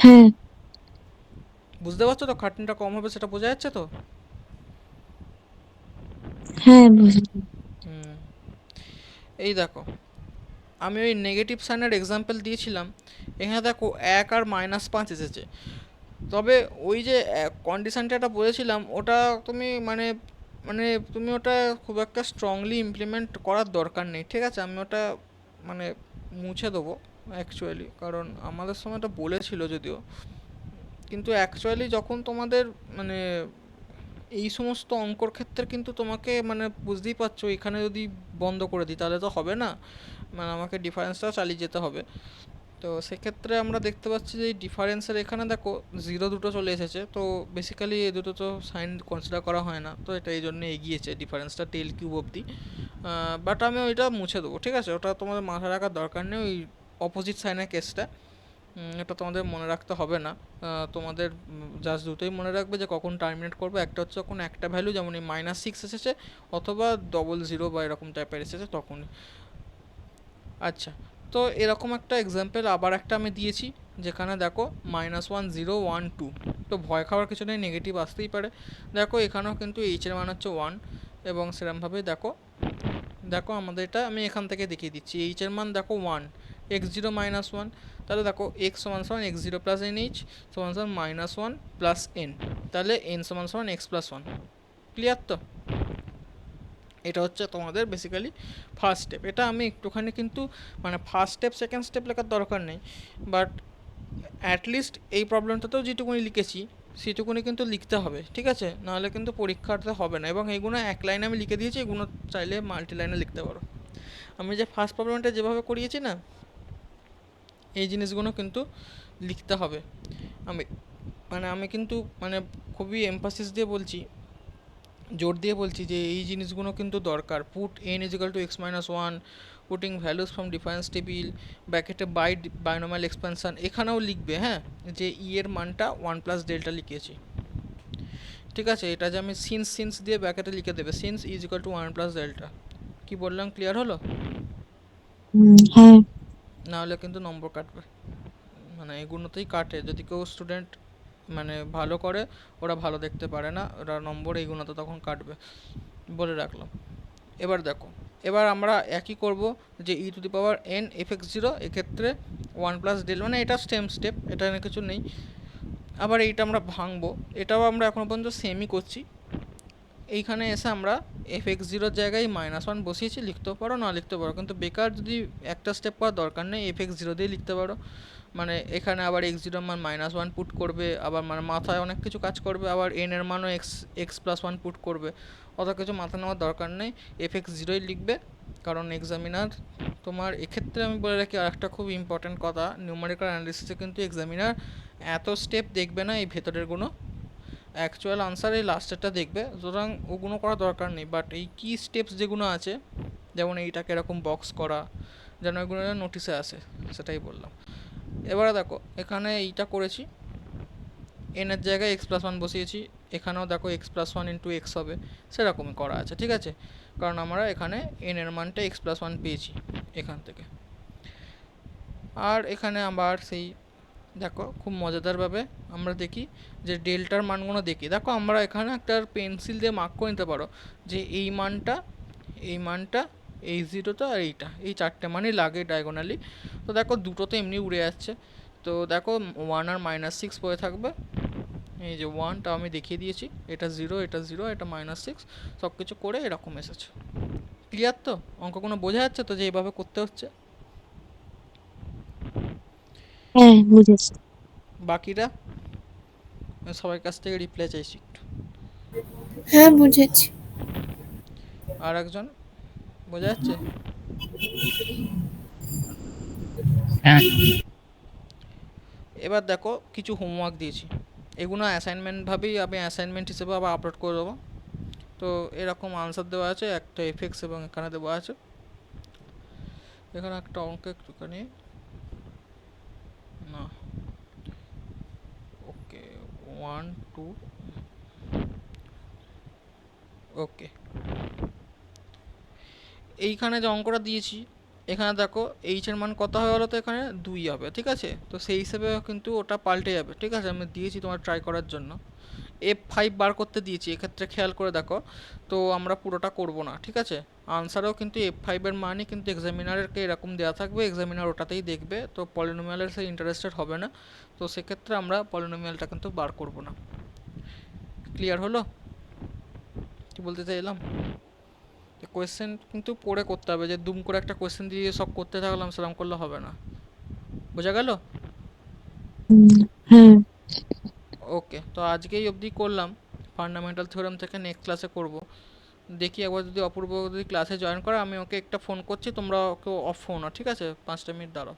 হ্যাঁ। বুঝতে পারছো তো খাটনিটা কম হবে, সেটা বোঝা যাচ্ছে তো? হ্যাঁ বুঝেছি। হুম, এই দেখো আমি ওই নেগেটিভ সাইনের এক্সাম্পল দিয়েছিলাম, এখানে দেখো 1 আর -5 এসেছে। তবে ওই যে কন্ডিশনটা এটা বলেছিলাম, ওটা তুমি মানে মানে তুমি ওটা খুব একটা স্ট্রংলি ইমপ্লিমেন্ট করার দরকার নেই, ঠিক আছে? আমি ওটা মানে মুছে দেবো অ্যাকচুয়ালি, কারণ আমাদের সময় ওটা বলেছিল যদিও, কিন্তু অ্যাকচুয়ালি যখন তোমাদের মানে এই সমস্ত অঙ্কর ক্ষেত্রে কিন্তু তোমাকে মানে বুঝতেই পারছো, এখানে যদি বন্ধ করে দিই তাহলে তো হবে না, মানে আমাকে ডিফারেন্সটাও চালিয়ে যেতে হবে। তো সেক্ষেত্রে আমরা দেখতে পাচ্ছি যে এই ডিফারেন্সের এখানে দেখো জিরো দুটো চলে এসেছে, তো বেসিক্যালি এই দুটো তো সাইন কনসিডার করা হয় না, তো এটা এই জন্য এগিয়েছে ডিফারেন্সটা টেল কিউব অবধি। বাট আমি ওইটা মুছে দেবো, ঠিক আছে? ওটা তোমাদের মাথায় রাখার দরকার নেই, ওই অপোজিট সাইনের কেসটা এটা তোমাদের মনে রাখতে হবে না। তোমাদের জাস্ট দুটোই মনে রাখবে যে কখন টার্মিনেট করবে, একটা হচ্ছে যখন একটা ভ্যালু যেমন এই -6 এসেছে অথবা 00 বা এরকম টাইপের এসেছে তখনই। আচ্ছা, তো এরকম একটা এক্সাম্পল আবার একটা আমি দিয়েছি, যেখানে দেখো -1 0 1 2, তো ভয় খাওয়ার কিছু নেই, নেগেটিভ আসতেই পারে। দেখো এখানেও কিন্তু এইচের মান হচ্ছে 1, এবং সেরকমভাবে দেখো দেখো আমাদের এটা আমি এখান থেকে দেখিয়ে দিচ্ছি, এইচের মান দেখো 1, x0 -1, তাহলে দেখো x সমান সমান x0 প্লাস এন এইচ সমান সমান -1 প্লাস এন, তাহলে n সমান সমান x প্লাস 1। ক্লিয়ার তো? এটা হচ্ছে তোমাদের বেসিক্যালি ফার্স্ট স্টেপ। এটা আমি একটুখানি কিন্তু মানে ফার্স্ট স্টেপ সেকেন্ড স্টেপ লেখার দরকার নেই, বাট অ্যাটলিস্ট এই প্রবলেমটাতেও যেটুকুনি লিখেছি সেটুকুনি কিন্তু লিখতে হবে, ঠিক আছে? নাহলে কিন্তু পরীক্ষাতে হবে না। এবং এইগুলো এক লাইনে আমি লিখে দিয়েছি, এগুলো চাইলে মাল্টি লাইনে লিখতে পারো। আমি যে ফার্স্ট প্রবলেমটা যেভাবে করিয়েছি না, এই জিনিসগুলো কিন্তু লিখতে হবে। আমি আমি কিন্তু মানে খুবই এমফাসিস দিয়ে বলছি, জোর দিয়ে বলছি যে এই জিনিসগুলো কিন্তু দরকার। Put n equal to x minus one, putting values from difference table, ব্র্যাকেটে বাই বাইনোমিয়াল এক্সপেনশন, এখানেও লিখবে হ্যাঁ যে ই এর মানটা 1 প্লাস ডেল্টা লিখেছি, ঠিক আছে? এটা যে আমি সিন্স দিয়ে ব্র্যাকেটে লিখে দেবে, since is equal to 1 plus delta. কি বললাম, ক্লিয়ার হলো? হ্যাঁ। নাহলে কিন্তু নম্বর কাটবে, মানে এগুলোতেই কাটে। যদি কেউ স্টুডেন্ট মানে ভালো করে, ওরা ভালো দেখতে পারে না, ওরা নম্বর এইগুলোতে তখন কাটবে, বলে রাখলাম। এবার দেখো, এবার আমরা একই করব যে e to the power n f x zero, এক্ষেত্রে 1 প্লাস ডেল, মানে এটা সেম স্টেপ, এটা কিছু নেই। আবার এইটা আমরা ভাঙবো, এটাও আমরা এখনও পর্যন্ত সেমই করছি। এইখানে এসে আমরা এফ এক্স জিরোর জায়গায় -1 বসিয়েছি, লিখতেও পারো না লিখতে পারো, কিন্তু বেকার যদি একটা স্টেপ করার দরকার নেই, এফ এক্স জিরো দিয়ে লিখতে পারো। মানে এখানে আবার এক্স জিরোর মান -1 পুট করবে, আবার মানে মাথায় অনেক কিছু কাজ করবে, আবার এন এর মানও এক্স প্লাস 1 পুট করবে, অত কিছু মাথা নেওয়ার দরকার নেই, এফ এক্স জিরোই লিখবে। কারণ এক্সামিনার তোমার এক্ষেত্রে আমি বলে রাখি আর একটা খুব ইম্পর্ট্যান্ট কথা, নিউমেরিক্যাল অ্যানালিসিসে কিন্তু এক্সামিনার এত স্টেপ দেখবে না, এই ভেতরেরগুলো অ্যাকচুয়াল আনসার এই লাস্টেরটা দেখবে, সুতরাং ওগুলো করা দরকার নেই। বাট এই কি স্টেপস যেগুলো আছে, যেমন এইটাকে এরকম বক্স করা, যেন এগুলো নোটিসে আসে, সেটাই বললাম। এবারে দেখো এখানে এইটা করেছি, এনের জায়গায় এক্স প্লাস 1 বসিয়েছি, এখানেও দেখো এক্স প্লাস 1 ইন্টু এক্স হবে, সেরকমই করা আছে, ঠিক আছে? কারণ আমরা এখানে এন এর মানটা এক্স প্লাস 1 পেয়েছি এখান থেকে। আর এখানে আবার সেই দেখো খুব মজাদারভাবে আমরা দেখি যে ডেল্টার মানগুলো দেখি। দেখো আমরা এখানে একটা পেন্সিল দিয়ে মার্ক করে নিতে পারো যে এই মানটা, এই মানটা, এই জিরোটা আর এইটা, এই চারটে মানই লাগে ডায়াগোনালি। তো দেখো দুটো তো এমনি উড়ে যাচ্ছে, তো দেখো 1 আর -6 পড়ে থাকবে। এই যে 1টা আমি দেখিয়ে দিয়েছি, এটা 0, এটা 0, এটা -6, সব কিছু করে এরকম এসেছে। ক্লিয়ার তো? অঙ্কগুলো বোঝা যাচ্ছে তো যে এইভাবে করতে হচ্ছে? হ্যাঁ, বুঝেছি। বাকিরা সবার কাছ থেকে রিপ্লাই চাইছি একটু। হ্যাঁ বুঝেছি। আর একজন বোঝা যাচ্ছে? হ্যাঁ এবার দেখো কিছু হোমওয়ার্ক দিয়েছি, এগুলো অ্যাসাইনমেন্ট ভাবেই আমি অ্যাসাইনমেন্ট হিসেবে আবার আপলোড করে দেবো। তো এরকম আনসার দেওয়া আছে, একটা এফেক্টস এবং এখানে দেওয়া আছে। এখানে একটা অঙ্ক একটুখানি না, ওকে 1 2, ওকে এইখানে যে অঙ্কটা দিয়েছি, এখানে দেখো এইচের মান কত হয়ে গেলো, তো এখানে 2 হবে, ঠিক আছে? তো সেই হিসেবে কিন্তু ওটা পাল্টে যাবে, ঠিক আছে? আমি দিয়েছি তোমার ট্রাই করার জন্য। F5 বার করতে দিয়েছি, এক্ষেত্রে খেয়াল করে দেখো। তো আমরা পুরোটা করব না, ঠিক আছে। আনসারেও কিন্তু F5 এর মানই কিন্তু এক্সামিনারকে এরকম দেওয়া থাকবে, এক্সামিনার ওটাতেই দেখবে, তো পলিনোমিয়ালের সে ইন্টারেস্টেড হবে না। তো সেক্ষেত্রে আমরা পলিনোমিয়ালটা কিন্তু বার করব না। ক্লিয়ার হলো কি বলতে চাইলাম? কোয়েশ্চেন কিন্তু পড়ে করতে হবে, যে দুম করে একটা কোয়েশ্চেন দিয়ে সব করতে থাকলাম সেরকম করলে হবে না। বোঝা গেল? হ্যাঁ। ওকে, তো আজকেই অবধি করলাম ফান্ডামেন্টাল থিওরেম থেকে, নেক্সট ক্লাসে করব। দেখি একবার যদি অপূর্ব যদি ক্লাসে জয়েন করে, আমি ওকে একটা ফোন করছি, তোমরা ওকে অফ ফোন, ঠিক আছে? 5টা মিনিট দাঁড়াও।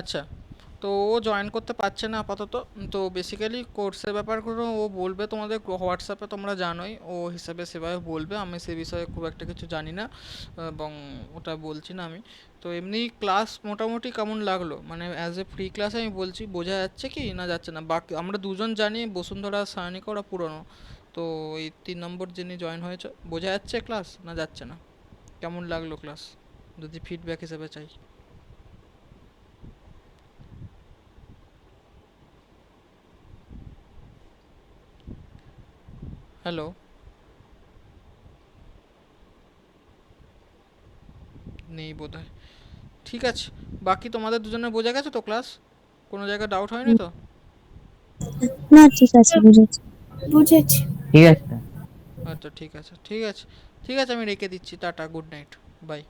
আচ্ছা, তো ও জয়েন করতে পারছে না আপাতত। তো বেসিক্যালি কোর্সের ব্যাপারগুলো ও বলবে তোমাদের হোয়াটসঅ্যাপে, তোমরা জানোই ও হিসাবে সেভাবে বলবে, আমি সে বিষয়ে খুব একটা কিছু জানি না এবং ওটা বলছি না আমি। তো এমনি ক্লাস মোটামুটি কেমন লাগলো, মানে অ্যাজ এ ফ্রি ক্লাসে আমি বলছি, বোঝা যাচ্ছে কি না যাচ্ছে না? বাকি আমরা দুজন জানি, বসুন্ধরা সায়নিকা ওরা পুরনো, তো এই 3 নম্বর যিনি জয়েন হয়েছে, বোঝা যাচ্ছে ক্লাস না যাচ্ছে না? কেমন লাগলো ক্লাস, যদি ফিডব্যাক হিসেবে চাই? হ্যালো, নেই বোধহয়। ঠিক আছে, বাকি তোমাদের দুজনের বোঝা গেছে তো ক্লাস? কোনো জায়গায় ডাউট হয়নি তো? না, ঠিক আছে, বুঝেছি। বুঝেছি। ঠিক আছে। আচ্ছা, ঠিক আছে, ঠিক আছে, ঠিক আছে, আমি রেখে দিচ্ছি। Tata, good night, by.